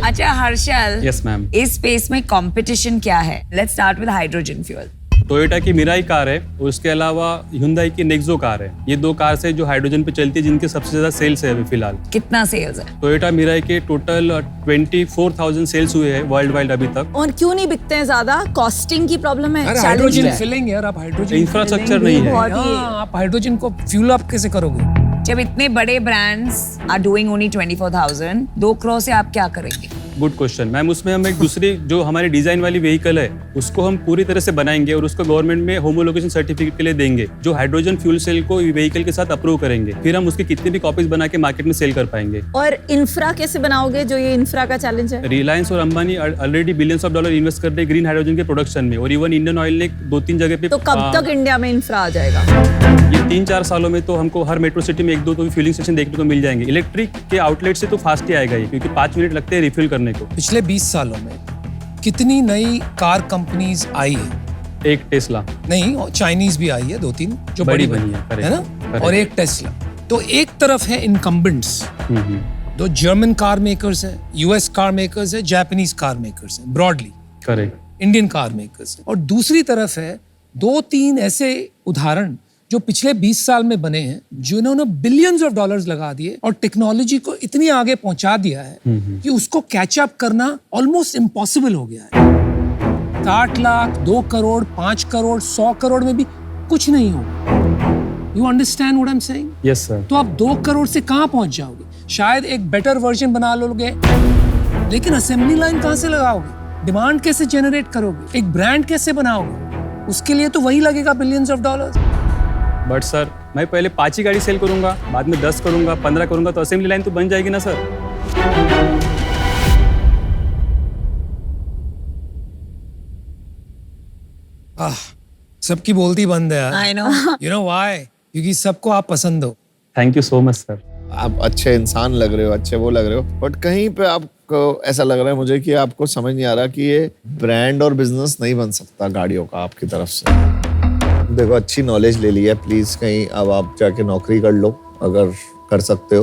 अच्छा हर्षल, यस मैम। इस स्पेस में कंपटीशन क्या है? Let's start with hydrogen fuel. Toyota की मिराई कार है और उसके अलावा Hyundai की नेक्सो कार है। ये दो कार्स है जो हाइड्रोजन पे चलती है, जिनके सबसे ज्यादा सेल्स है अभी फिलहाल। कितना सेल्स है? टोयोटा मिराई के टोटल 24,000 सेल्स हुए हैं वर्ल्ड वाइड अभी तक। और क्यों नहीं बिकते हैं ज्यादा? कॉस्टिंग की प्रॉब्लम है, यार challenge हाइड्रोजन है। फिलिंग यार, आप हाइड्रोजन इंफ्रास्ट्रक्चर नहीं है। बहुत ही- आप हाइड्रोजन को फ्यूल अप कैसे करोगे? जब इतने बड़े brands are doing only 24,000, 2 crore से आप क्या करेंगे? Good question ma'am. उसमें हम एक दूसरी जो हमारी डिजाइन वाली व्हीकल है उसको हम पूरी तरह से बनाएंगे और उसको गवर्नमेंट में होमोलोगेशन सर्टिफिकेट के लिए देंगे, जो हाइड्रोजन फ्यूल सेल को व्हीकल के साथ अप्रूव करेंगे। फिर हम उसकी कितनी भी कॉपीज बना के मार्केट में सेल कर पाएंगे। और इंफ्रा कैसे बनाओगे, जो ये इंफ्रा का चैलेंज है? रिलायंस और Ambani already billions of dollar invest कर रहे हैं ग्रीन हाइड्रोजन के प्रोडक्शन में, और इवन इंडियन ऑयल ने 2-3 जगह पे। तो कब तक इंडिया में इंफ्रा आ जाएगा? ये 3-4 सालों में तो हमको हर मेट्रो सिटी में 1-2 तो फिलिंग स्टेशन देखने को मिल जाएंगे। इलेक्ट्रिक के आउटलेट से तो फास्ट ही आएगा ये, क्योंकि 5 मिनट लगते हैं रिफिल करने को। पिछले 20 सालों में कितनी नई कार कंपनीज आई है? एक टेस्ला नहीं, और चाइनीज भी आई है 2-3 जो बड़ी बड़ी बनी है, correct, है ना? correct. और एक टेस्ला। तो एक तरफ है इनकम्बेंट्स, दो जर्मन कार मेकर्स है, यूएस कार मेकर्स है, जापानीज कार मेकर्स है, broadly correct. Indian car makers है। और दूसरी तरफ है 2-3 ऐसे उदाहरण जो पिछले 20 साल में बने हैं, जिन्होंने बिलियंस ऑफ डॉलर्स लगा दिए और टेक्नोलॉजी को इतनी आगे पहुंचा दिया है कि उसको कैचअप करना ऑलमोस्ट इम्पॉसिबल हो गया है। 60 लाख, 2 करोड़, 5 करोड़, 100 करोड़ में भी कुछ नहीं होगा। You understand what I am saying? Yes sir. तो आप 2 करोड़ से कहां पहुंच जाओगे? शायद एक बेटर वर्जन बना लोगे, लेकिन असेंबली लाइन कहां से लगाओगे? डिमांड कैसे जनरेट करोगे? एक ब्रांड कैसे बनाओगे? उसके लिए तो वही लगेगा billions of dollars. But sir मैं पहले 5 ही गाड़ी सेल करूंगा, बाद में 10 करूंगा, 15 करूंगा, तो असेंबली लाइन तो बन जाएगी ना सर। सबकी बोलती बंद है यार। I know. You know why? क्योंकि सबको आप पसंद हो। Thank you so much sir. आप अच्छे इंसान लग रहे हो, अच्छे वो लग रहे हो, बट कहीं पे आपको ऐसा लग रहा है मुझे कि आपको समझ नहीं आ रहा कि ये ब्रांड और बिजनेस नहीं बन सकता गाड़ियों का आपकी तरफ से। देखो, अच्छी नॉलेज ले ली है, प्लीज कहीं अब आप जाके नौकरी कर लो अगर कर सकते हो।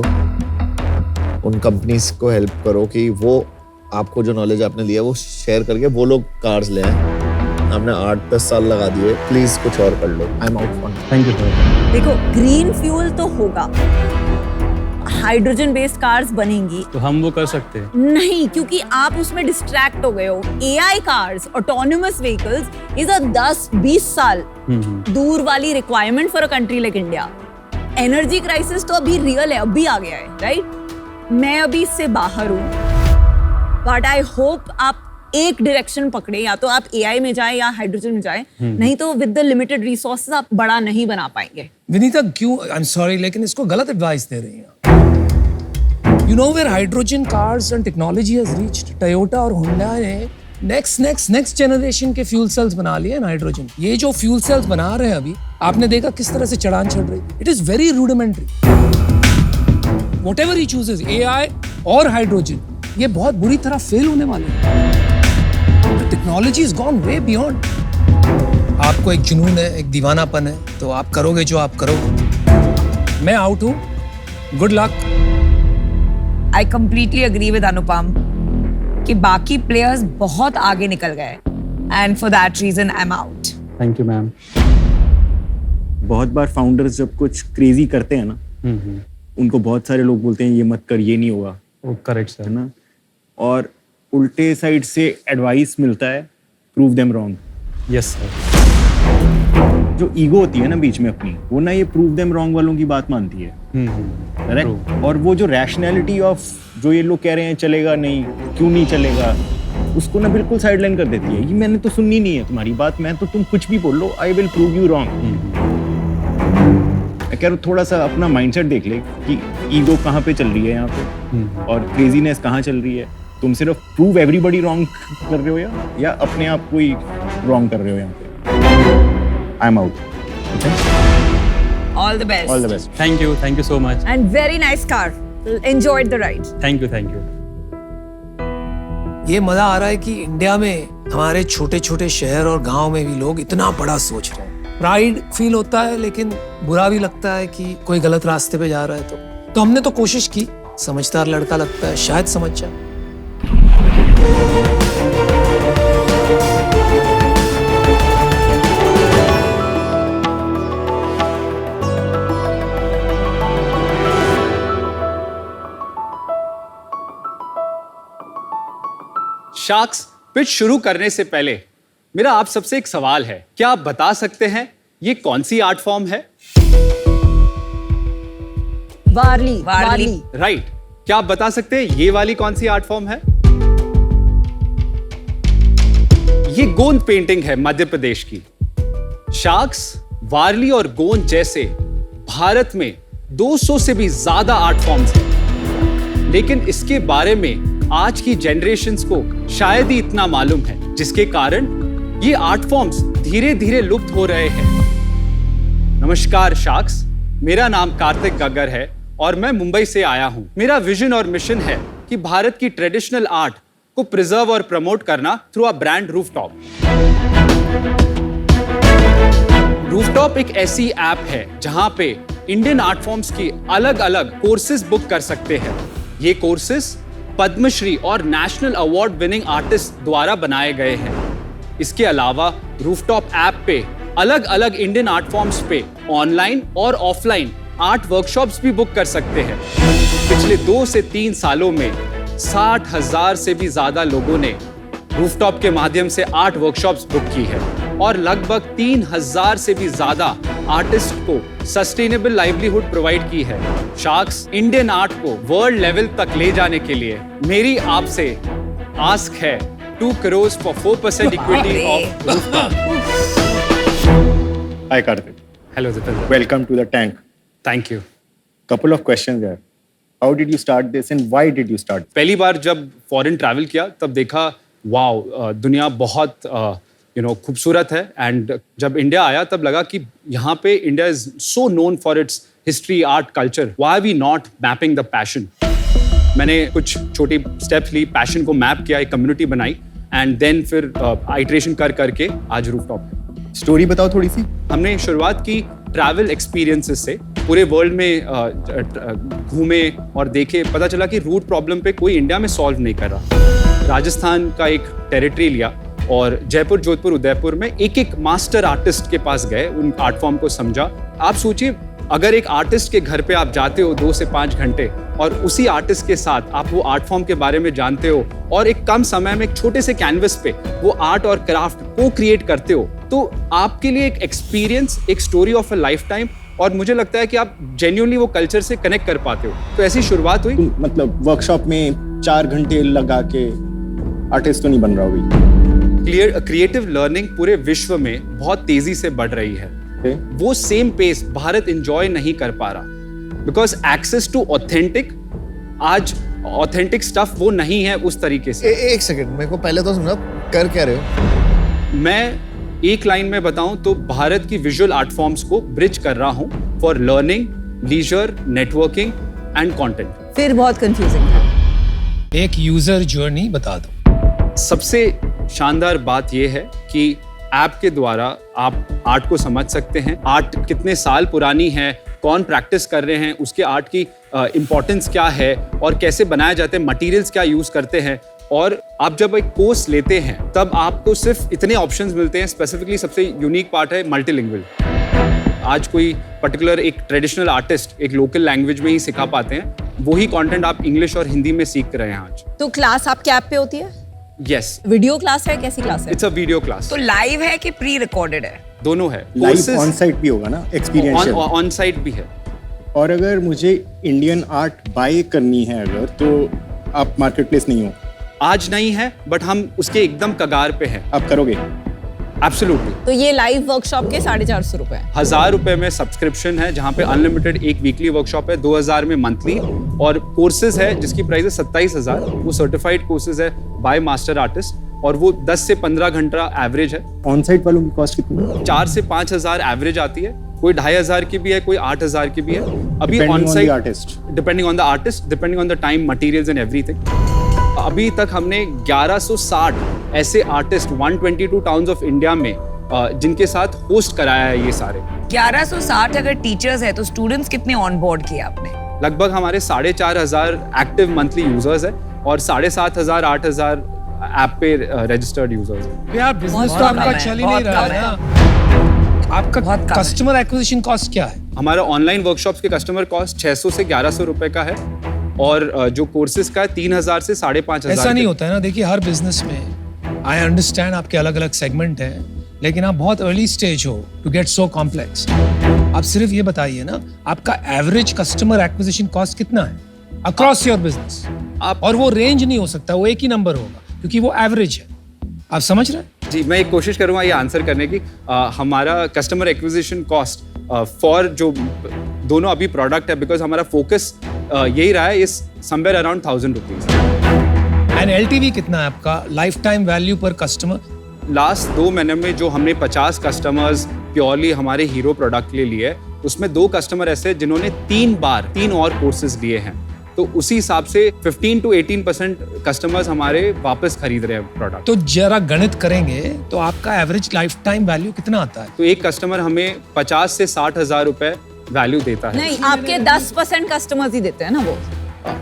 उन कंपनीज को हेल्प करो कि वो आपको जो नॉलेज आपने लिया वो शेयर करके वो लोग कार्स ले आए। आपने 8-10 साल लगा दिए, प्लीज कुछ और कर लो। I am out for. Thank you sir. देखो, ग्रीन फ्यूल तो होगा, हाइड्रोजन बेस्ड कार्स बनेंगी तो हम वो कर सकते हैं। नहीं, क्योंकि आप उसमें डिस्ट्रैक्ट हो गए हो। AI cars, autonomous vehicles is a 10-20 साल दूर वाली requirement for a country like India. Energy crisis तो अभी रियल है, अभी आ गया है, राइट? मैं अभी इससे बाहर हूँ, बट आई होप आप एक डायरेक्शन पकड़े, या तो आप एआई में जाए या हाइड्रोजन में जाए, नहीं तो विद द लिमिटेड रिसोर्सेज आप बड़ा नहीं बना पाएंगे। विनीता, क्यों? आई एम सॉरी, लेकिन इसको गलत एडवाइस दे रही हैं। You know where hydrogen cars and technology has reached? Toyota और Honda ने next generation के fuel cells बना लिए हैं हाइड्रोजन। ये जो fuel cells बना रहे हैं अभी, आपने देखा किस तरह से चढ़ान चढ़ रही है। It is very rudimentary. Whatever he chooses, AI और हाइड्रोजन, ये बहुत बुरी तरह फेल होने वाले हैं। The technology has gone way beyond. आपको एक जुनून है, एक दीवानापन है, तो आप करोगे जो आप करोगे। मैं आउट हूँ। Good luck. I completely agree with Anupam कि बाकी प्लेयर्स बहुत आगे निकल गए, and for that reason I am out. Thank you ma'am. बहुत बार फाउंडर्स जब कुछ क्रेजी करते हैं ना, उनको बहुत सारे लोग बोलते हैं ये मत कर, ये नहीं होगा, करेक्ट सर। है ना, और उल्टे साइड से एडवाइस मिलता है, prove them wrong. Yes sir. जो ईगो होती है ना बीच में अपनी, वो ना ये प्रूव देम रॉन्ग वालों की बात मानती है, करेक्ट? और वो जो रैशनैलिटी ऑफ जो ये लोग कह रहे हैं चलेगा नहीं, क्यों नहीं चलेगा, उसको ना बिल्कुल साइडलाइन कर देती है। ये मैंने तो सुननी नहीं है तुम्हारी बात, मैं तो तुम कुछ भी बोल लो, I will prove you wrong. मैं कह रहा हूँ थोड़ा सा अपना माइंडसेट देख ले कि ईगो कहाँ पे चल रही है यहाँ पे और क्रेजीनेस कहाँ चल रही है। तुम सिर्फ प्रूव एवरीबॉडी रॉन्ग कर रहे हो या अपने आप को ही रॉन्ग कर रहे हो यहाँ पे। आई am out. All the best. All the best. Thank you so much. And very nice car, enjoyed the ride. Thank you. ये मजा आ रहा है कि इंडिया में हमारे छोटे छोटे शहर और गांव में भी लोग इतना बड़ा सोच रहे हैं। प्राइड फील होता है, लेकिन बुरा भी लगता है कि कोई गलत रास्ते पे जा रहा है। तो हमने तो कोशिश की, समझदार लड़का लगता है, शायद समझ जाए। शार्क्स, पिच शुरू करने से पहले मेरा आप सबसे एक सवाल है, क्या आप बता सकते हैं ये कौन सी आर्ट फॉर्म है? वारली। राइट। क्या आप बता सकते हैं ये वाली कौन सी आर्ट फॉर्म है? ये गोंद पेंटिंग है मध्य प्रदेश की। शार्क्स, वारली और गोंद जैसे भारत में 200 से भी ज्यादा आर्ट फॉर्म्स हैं, लेकिन इसके बारे में आज की जनरेशन्स को शायद ही इतना मालूम है, जिसके कारण ये आर्ट फॉर्म्स धीरे धीरे लुप्त हो रहे हैं। नमस्कार शार्क्स, मेरा नाम कार्तिक गग्गर है और मैं मुंबई से आया हूं। मेरा विजन और मिशन है कि भारत की ट्रेडिशनल आर्ट को प्रिजर्व और प्रमोट करना through a brand rooftop. Rooftop एक ऐसी ऐप है जहां पे इंडियन आर्ट फॉर्म्स की अलग अलग कोर्सेज बुक कर सकते हैं। ये कोर्सेज पद्मश्री और नेशनल अवार्ड विनिंग आर्टिस्ट द्वारा बनाए गए हैं। इसके अलावा रूफटॉप ऐप पे अलग अलग इंडियन आर्ट फॉर्म्स पे ऑनलाइन और ऑफलाइन आर्ट वर्कशॉप्स भी बुक कर सकते हैं। पिछले 2 से 3 सालों में 60,000 से भी ज्यादा लोगों ने रूफटॉप के माध्यम से आर्ट वर्कशॉप्स बुक की है और लगभग 3,000 से भी ज्यादा आर्टिस्ट को सस्टेनेबल लाइवलीहुड प्रोवाइड की है। शार्क्स, इंडियन आर्ट को वर्ल्ड लेवल तक ले जाने के लिए मेरी आपसे आस्क है 2 crore for 4% equity of Rooftop. Hi Karthik. Hello Jitendra. Welcome to the tank. Thank you. Couple of questions there. How did you start this and why did you start? पहली बार जब फॉरेन ट्रैवल किया तब देखा wow, दुनिया बहुत खूबसूरत है. And जब इंडिया आया तब लगा कि यहाँ पे India is so known for its history, art, culture. Why are we not mapping the passion? मैंने कुछ छोटी स्टेप्स ली, पैशन को मैप किया, एक कम्युनिटी बनाई एंड देन फिर आइटरेशन कर करके आज रूफटॉप है. स्टोरी बताओ थोड़ी सी. हमने शुरुआत की ट्रैवल एक्सपीरियंसेस से. पूरे वर्ल्ड में घूमे और देखे, पता चला कि रूट प्रॉब्लम पे कोई इंडिया में सॉल्व नहीं कर रहा. राजस्थान का एक टेरिटरी लिया और जयपुर, जोधपुर, उदयपुर में एक एक मास्टर आर्टिस्ट के पास गए, उन आर्ट फॉर्म को समझा. आप सोचिए, अगर एक आर्टिस्ट के घर पे आप जाते हो 2 से 5 घंटे और उसी आर्टिस्ट के साथ आप वो आर्ट फॉर्म के बारे में जानते हो और एक कम समय में एक छोटे से कैनवस पे वो आर्ट और क्राफ्ट को क्रिएट करते हो, तो आपके लिए एक एक्सपीरियंस, एक story of a life time. और मुझे लगता है कि आप जेन्युइनली वो कल्चर से कनेक्ट कर पाते हो. तो ऐसी शुरुआत हुई. मतलब वर्कशॉप में 4 घंटे लगा के आर्टिस्ट तो नहीं बन रहा हुई. क्रिएटिव लर्निंग पूरे विश्व में बहुत तेजी से बढ़ रही है. वो सेम पेस भारत एंजॉय नहीं कर पा रहा बिकॉज एक्सेस टू ऑथेंटिक, आज ऑथेंटिक स्टफ वो नहीं है उस तरीके से. एक सेकंड, मेरे को पहले तो समझा कर क्या रहे हो. मैं एक लाइन में बताऊं तो भारत की विजुअल आर्ट फॉर्म्स को ब्रिज कर रहा हूं for learning, leisure, networking and content. फिर बहुत कंफ्यूजिंग था. एक यूजर जर्नी बता दो. सबसे शानदार बात यह है कि ऐप के द्वारा आप आर्ट को समझ सकते हैं. आर्ट कितने साल पुरानी है, कौन प्रैक्टिस कर रहे हैं, उसके आर्ट की इम्पोर्टेंस क्या है और कैसे बनाए जाते हैं, मटेरियल्स क्या यूज करते हैं. और आप जब एक कोर्स लेते हैं तब आपको सिर्फ इतने ऑप्शंस मिलते हैं. स्पेसिफिकली सबसे यूनिक पार्ट है मल्टीलिंगुअल. आज कोई पर्टिकुलर एक ट्रेडिशनल आर्टिस्ट एक लोकल लैंग्वेज में ही सिखा पाते हैं, वही कंटेंट आप इंग्लिश और हिंदी में सीख रहे हैं आज. तो क्लास आपके ऐप पे होती है? यस. वीडियो क्लास है, कैसी क्लास है? It's a video class. तो लाइव है कि प्री रिकॉर्डेड है? दोनों है. लाइव ऑन साइट भी होगा ना, एक्सपीरियंशियल? ऑन साइट भी है. और अगर मुझे इंडियन आर्ट बाय करनी है अगर, तो आप मार्केट प्लेस नहीं हो? आज नहीं है, बट हम उसके एकदम कगार पे हैं. आप करोगे? एब्सोल्युटली. तो ये लाइव वर्कशॉप के 450 रुपए है. 1000 रुपए में सब्सक्रिप्शन है, जहाँ पे अनलिमिटेड एक वीकली वर्कशॉप है, 2000 में मंथली. और कोर्सेज है जिसकी प्राइस है 27,000. वो सर्टिफाइड कोर्सेज है बाय मास्टर आर्टिस्ट और वो 10 से 15 घंटा एवरेज है. ऑन साइट वालों की कॉस्ट कितनी है? 4 से 5,000 एवरेज आती है. कोई 2,500 की भी है, कोई 8,000 की भी है. अभी on site depending on the artist, depending on the time, materials and everything. अभी तक हमने 1160 ऐसे आर्टिस्ट 122 टाउन्स ऑफ इंडिया में जिनके साथ होस्ट कराया है. ये सारे 1160 अगर टीचर्स है तो स्टूडेंट्स कितने ऑन बोर्ड किए आपने? लगभग हमारे 4,500 एक्टिव मंथली यूजर्स है और 7,500 8,000 ऐप पे रजिस्टर्ड यूजर्स है. यार बिजनेस तो आपका चल ही नहीं रहा है ना. आपका कस्टमर एक्विजिशन कॉस्ट क्या है? हमारा ऑनलाइन वर्कशॉप्स के कस्टमर कॉस्ट 600 से 1100 रुपए का है और जो कोर्सेज का है 3,000 से 5,500. ऐसा नहीं होता है ना. देखिए हर बिजनेस में आई अंडरस्टैंड आपके अलग अलग सेगमेंट हैं, लेकिन आप बहुत अर्ली स्टेज हो टू गेट सो कॉम्प्लेक्स. आप सिर्फ ये बताइए ना, आपका एवरेज कस्टमर एक्विजिशन कॉस्ट कितना है अक्रॉस योर बिजनेस? और वो रेंज नहीं हो सकता, वो एक ही नंबर होगा क्योंकि वो एवरेज है. आप समझ रहे हैं? जी, मैं एक कोशिश करूंगा ये आंसर करने की. हमारा कस्टमर एक्विजिशन कॉस्ट फॉर जो दोनों अभी प्रोडक्ट है, बिकॉज हमारा फोकस यही रहा है, is somewhere around 1,000 rupees. And LTV कितना है आपका, लाइफ टाइम वैल्यू पर कस्टमर? लास्ट 2 महीने में जो हमने 50 कस्टमर्स प्योरली हमारे हीरो प्रोडक्ट के लिए लिए, उसमें 2 कस्टमर ऐसे हैं जिन्होंने 3 और कोर्सेज लिए हैं. तो उसी हिसाब से 15 to 18% कस्टमर्स हमारे वापस खरीद रहे हैं प्रोडक्ट. तो जरा गणित करेंगे तो आपका एवरेज लाइफ टाइम वैल्यू कितना आता है? तो एक कस्टमर हमें 50 से 60,000 रुपए वैल्यू देता है. नहीं, आपके 10% कस्टमर्स ही देते हैं ना वो.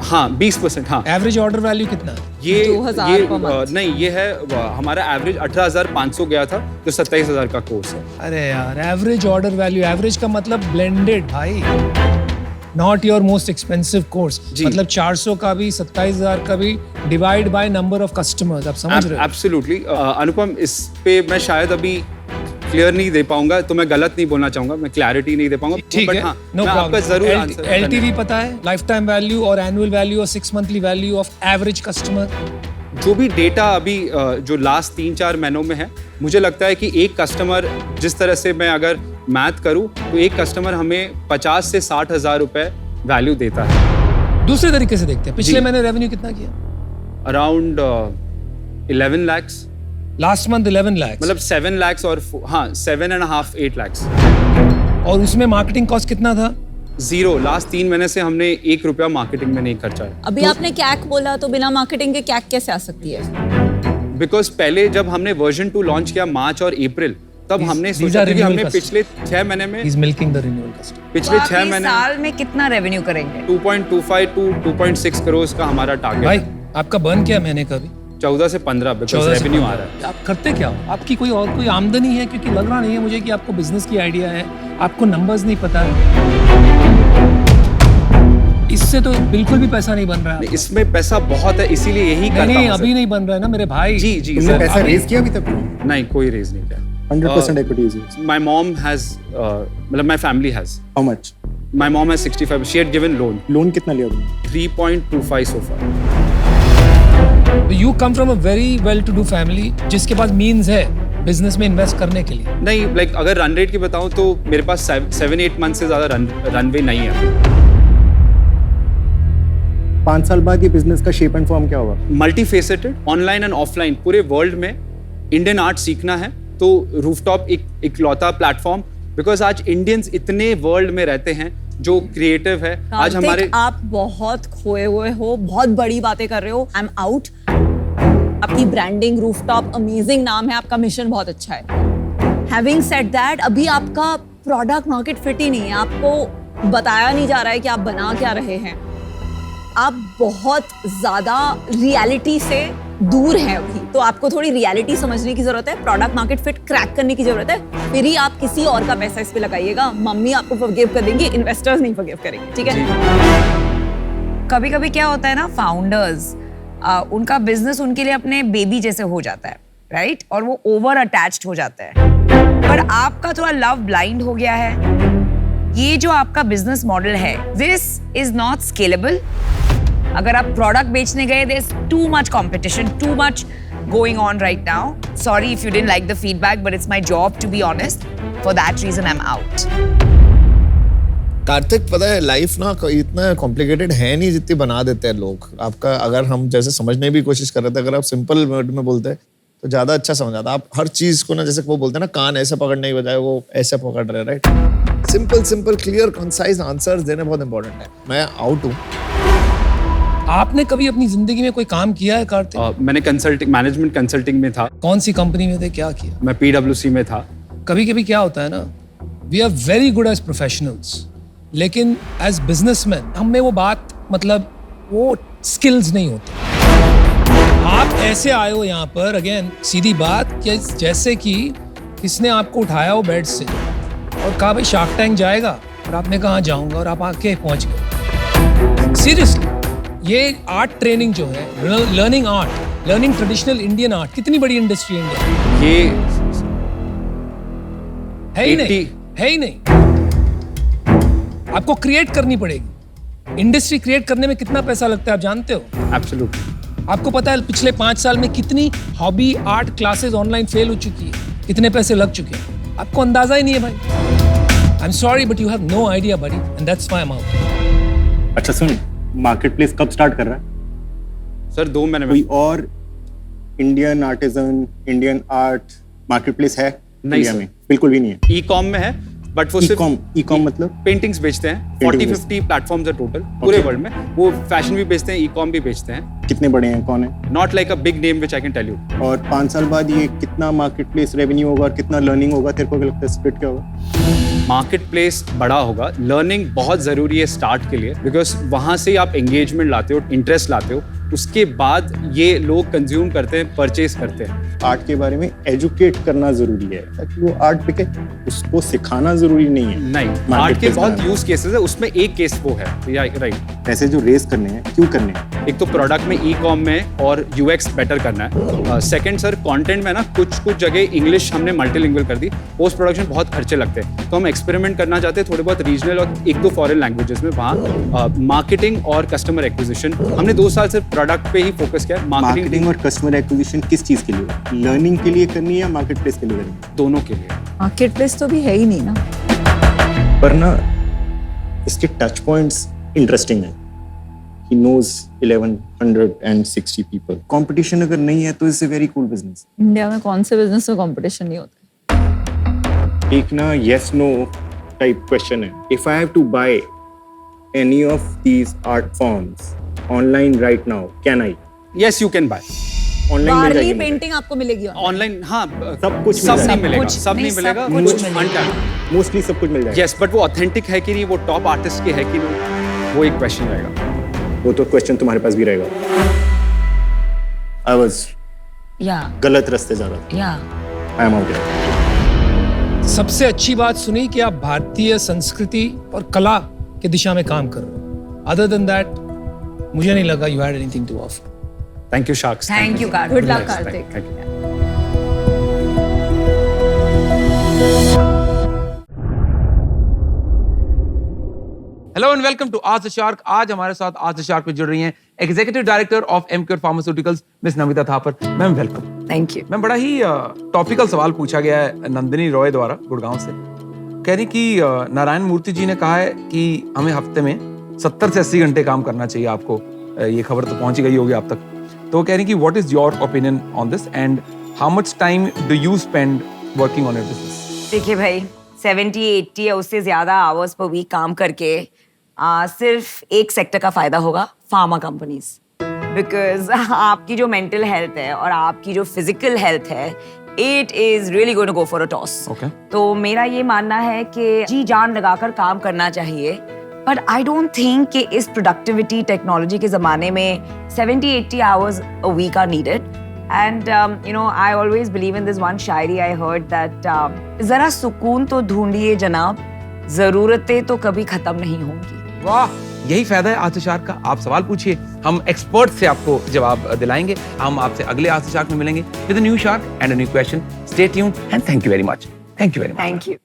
हाँ, 20%. हाँ. एवरेज ऑर्डर वैल्यू कितना है? ये 2,000 per month. नहीं, ये है हमारा एवरेज 18,500 गया था, जो 27,000 का कोर्स है. अरे यार, एवरेज ऑर्डर वैल्यू, एवरेज का मतलब ब्लेंडेड भाई, not your most expensive course. मतलब 400 का भी 27,000 का भी divide by number of customers. आप समझ रहे हो? एब्सोल्युटली. अनुपम, इस पे मैं शायद अभी क्लियर नहीं दे पाऊंगा, तो मैं गलत नहीं बोलना चाहूंगा, मैं क्लैरिटी नहीं दे पाऊंगा. ठीक है, नो प्रॉब्लम. एलटीवी पता है, लाइफ टाइम वैल्यू और एनुअल वैल्यू और 6 monthly value of average customer? जो भी डेटा अभी जो लास्ट 3-4 महीनों में है, मुझे लगता है कि एक कस्टमर, जिस तरह से मैं अगर मैथ करूं, तो एक कस्टमर हमें 50 से 60,000 रुपए वैल्यू देता है. दूसरे तरीके से देखते हैं, पिछले महीने रेवेन्यू कितना किया? Around 11 lakhs. Last month 11 lakh, मतलब 7 lakhs और हाँ 7.5 8 lakhs। और उसमें मार्केटिंग कॉस्ट कितना था? जीरो। लास्ट 3 महीने से हमने 1 रुपया मार्केटिंग में नहीं खर्चा है। अभी आपने कैक बोला तो बिना मार्केटिंग के कैक कैसे आ सकती है? बिकॉज पहले जब हमने वर्जन 2 लॉन्च किया मार्च और अप्रैल, तब हमने सोचा था कि हमने पिछले 6 महीने में He's milking the renewal customer. पिछले तो 6 आप इस महीने साल में कितना रेवेन्यू करेंगे? 2.25 to 2.6 करोड़ का हमारा टारगेट। भाई आपका बर्न क्या है महीने का भी? 14 से 15 बिकॉज 14 से रेवेन्यू 15। आ रहा है। आप करते क्या हो? आपकी कोई और कोई आमदनी है? क्योंकि लग रहा नहीं है मुझे कि आपको बिजनेस की आइडिया है, आपको नंबर्स नहीं पता है। इससे तो बिल्कुल भी पैसा नहीं बन रहा है। इसमें पैसा बहुत है, इसीलिए यही करता नहीं, हूं अभी नहीं बन रहा है ना मेरे भाई। जी जी तुमने सर। पैसा रेज किया अभी तक? नहीं, कोई रेज नहीं किया। 100% equity is yours. My mom has, मतलब my family has. How much? My mom has 65. She had given loan. Loan कितना लिया तुमने? 3.25 so far. You come from a very well-to-do family जिसके पास means है बिजनेस में invest करने के लिए। नहीं, लाइक अगर रन रेट की बताऊं तो मेरे पास 7-8 मंथ से ज्यादा रनवे नहीं है। 5 साल बाद ये बिजनेस का शेप एंड फॉर्म क्या होगा? Multi faceted, online and offline, पूरे वर्ल्ड में इंडियन आर्ट सीखना है तो रूफटॉप एक इकलौता प्लेटफॉर्म, बिकॉज आज इंडियंस इतने वर्ल्ड में रहते हैं जो क्रिएटिव है। आज हमारे आप बहुत खोए हुए हो, बहुत बड़ी बातें कर रहे हो। आई एम आउट। आपकी ब्रांडिंग, रूफटॉप, अमेजिंग नाम है, आपका मिशन बहुत अच्छा है। हैविंग सेड दैट, अभी आपका प्रोडक्ट मार्केट फिट ही नहीं है, आपको बताया नहीं जा रहा है कि आप बना क्या रहे हैं। आप बहुत ज्यादा रियलिटी से दूर हैं अभी, तो आपको थोड़ी रियलिटी समझने की जरूरत है, प्रोडक्ट मार्केट फिट क्रैक करने की जरूरत है, फिर ही आप किसी और का पैसा इस पे लगाइएगा। मम्मी आपको फॉरगिव कर देंगी, इन्वेस्टर्स नहीं फॉरगिव करेंगे, ठीक है? कभी कभी क्या होता है ना, फाउंडर्स उनका बिजनेस उनके लिए अपने बेबी जैसे हो जाता है, राइट? और वो ओवर अटैच्ड हो जाता है, पर आपका थोड़ा लव ब्लाइंड हो गया है। ये जो आपका बिजनेस मॉडल है, दिस इज नॉट स्केलेबल। अगर आप प्रोडक्ट बेचने गए, there is too much competition, too much going on right now. Sorry if you didn't like the feedback, but it's my job to be honest. For that reason, I'm out. Kartik, पता है life ना इतना complicated है नहीं जितनी बना देते हैं लोग। आपका अगर हम जैसे समझने की कोशिश कर रहे थे, अगर आप सिंपल वर्ड में बोलते हैं तो ज्यादा अच्छा समझ आता। आप हर चीज को ना, जैसे वो बोलते हैं ना, कान ऐसे पकड़ने की बजाय वो ऐसे पकड़ रहे हैं, right? Simple clear concise answers देने बहुत इंपॉर्टेंट है। मैं आउट हूँ। आपने कभी अपनी जिंदगी में कोई काम किया है कार्तिक? मैंने कंसल्टिंग, मैनेजमेंट कंसल्टिंग में था। कौन सी कंपनी में थे, क्या किया? मैं PwC में था। कभी कभी क्या होता है ना, we are very good as professionals, लेकिन एज बिजनेसमैन हम में वो बात, मतलब वो स्किल्स नहीं होते। आप ऐसे आए हो यहाँ पर, अगेन सीधी बात, कि जैसे कि किसने आपको उठाया हो बेड से और कहा भाई शार्क टैंक जाएगा, और आपने कहा जाऊंगा, और आप आके पहुंच गए। सीरियसली, ये आर्ट ट्रेनिंग जो है, learning art, learning traditional Indian art, कितनी बड़ी इंडस्ट्री है इंडिया। ये है ही 80 नहीं, है ही नहीं। आपको क्रिएट करनी पड़ेगी। इंडस्ट्री क्रिएट करने में कितना पैसा लगता है आप जानते हो? एब्सोल्युटली। आपको पता है पिछले 5 साल में कितनी hobby art classes online fail हो चुकी है, कितने पैसे लग चुके हैं, आपको अंदाजा ही नहीं है भाई। I am sorry but you have no idea buddy, and that's why I am out. अच्छा सुन, मार्केट प्लेस कब स्टार्ट कर रहा है? सर 2 महीने में। कोई और Indian artisan, Indian art market place है नहीं इंडिया सर। में? बिल्कुल भी नहीं है। ई-कॉम में है, बट वो सिर्फ ई-कॉम मतलब पेंटिंग्स बेचते हैं। Painting 40-50 प्लेटफॉर्म्स है टोटल पूरे वर्ल्ड में। वो फैशन भी बेचते हैं, ई-कॉम भी बेचते हैं। कितने बड़े हैं, कौन है? Not like a big name which I can tell you. और 5 साल बाद ये कितना मार्केट प्लेस रेवेन्यू होगा और कितना लर्निंग होगा? तेरे को क्या लगता है, स्प्लिट क्या होगा? मार्केट प्लेस बड़ा होगा, लर्निंग बहुत जरूरी है स्टार्ट के लिए, बिकॉज वहां से आप एंगेजमेंट लाते हो, इंटरेस्ट लाते हो, उसके बाद ये लोग कंज्यूम करते हैं, परचेज करते हैं। आर्ट के बारे में एजुकेट करना जरूरी है ताकि वो आर्ट बिके, उसको सिखाना जरूरी नहीं है। नहीं, Market आर्ट के place बहुत बनाना। यूज केसेस है, उसमें एक केस वो है, राइट। पैसे जो रेस करने हैं, क्यों करने हैं? एक तो प्रोडक्ट में ई-कॉम में और यूएक्स बेटर करना है। सेकंड सर, कंटेंट में ना कुछ जगह इंग्लिश हमने मल्टीलिंगुअल कर दी, पोस्ट प्रोडक्शन बहुत खर्चे लगते हैं, तो हम एक्सपेरिमेंट करना चाहते हैं थोड़े बहुत रीजनल और 1-2 फॉरेन लैंग्वेजेस में। वहाँ मार्केटिंग और कस्टमर एक्विजिशन हमने 2 साल से प्रोडक्ट पे ही फोकस किया। मार्केटिंग और कस्टमर एक्विजिशन किस चीज के लिए? लर्निंग के लिए करनी है या मार्केट प्लेस के लिए करनी है? दोनों के लिए। मार्केट प्लेस तो भी है ही नहीं ना। पर ना इसके टच पॉइंट्स इंटरेस्टिंग है he knows 1160 people. Competition अगर नहीं है तो it's a very cool business. India में कौन से बिजनेस में कंपटीशन नहीं होता? एक ना yes no type question है. If I have to buy any of these art forms online right now, can I? Yes, you can buy. Online मिल वारली जाएगी मुझे. पेंटिंग आपको मिलेगी online? ऑनलाइन हाँ सब कुछ सब मिल नहीं जाएगा. मिलेगा, कुछ सब नहीं नहीं, सब मिलेगा, कुछ कुछ मिलेगा। अनटाइम। Mostly सब कुछ मिल जाएगा. यस, बट वो ऑथेंटिक है कि नहीं, वो टॉप आर्टिस्ट के है कि नहीं, वो एक क्वेश्चन रहेगा। वो तो क्वेश्चन तुम्हारे पास भी रहेगा. I was Yeah, गलत रास्ते जा रहा था. yeah. I am out here. सबसे अच्छी बात सुनी कि आप भारतीय संस्कृति और कला की दिशा में काम कर रहे हो। अदर देन दैट मुझे नहीं लगा you had anything to offer. Thank you sharks. Thank you, Karthik. Good luck, Karthik. Thank you. Hello and welcome to आज द शार्क। आज हमारे साथ आज द शार्क में जुड़ रही हैं executive director of Emcure pharmaceuticals miss Namita Thapar. Ma'am welcome. Thank you. Ma'am बड़ा ही टॉपिकल सवाल पूछा गया है नंदिनी रॉय द्वारा गुड़गांव से। कह रही कि नारायण मूर्ति जी ने कहा है कि हमें हफ्ते में 70 से 80 घंटे काम करना चाहिए आपको। ये खबर तो पहुंच गई होगी आप तक। तो कह रही कि what is your opinion on this and how much time do you spend working on your business? देखिए भाई 70-80 या उससे ज्यादा आवर्स पर वीक काम करके सिर्फ एक सेक्टर का फायदा होगा, फार्मा कंपनीज। बिकॉज आपकी जो मेंटल हेल्थ है और आपकी जो फिजिकल हेल्थ है, it is really going to go for a toss. तो मेरा ये मानना है कि जी जान लगाकर काम करना चाहिए, बट आई डोंट थिंक कि इस प्रोडक्टिविटी टेक्नोलॉजी के जमाने में 70-80 hours a week are needed. And I always believe in this one shayari I heard that जरा सुकून तो ढूंढिए जनाब, जरूरतें तो कभी खत्म नहीं होंगी। वाह, यही फायदा है आज द शार्क का। आप सवाल पूछिए, हम एक्सपर्ट से आपको जवाब दिलाएंगे। हम आपसे अगले आज द शार्क में मिलेंगे with a new shark and a new question. Stay tuned and thank you very much. Thank you very much. Thank you.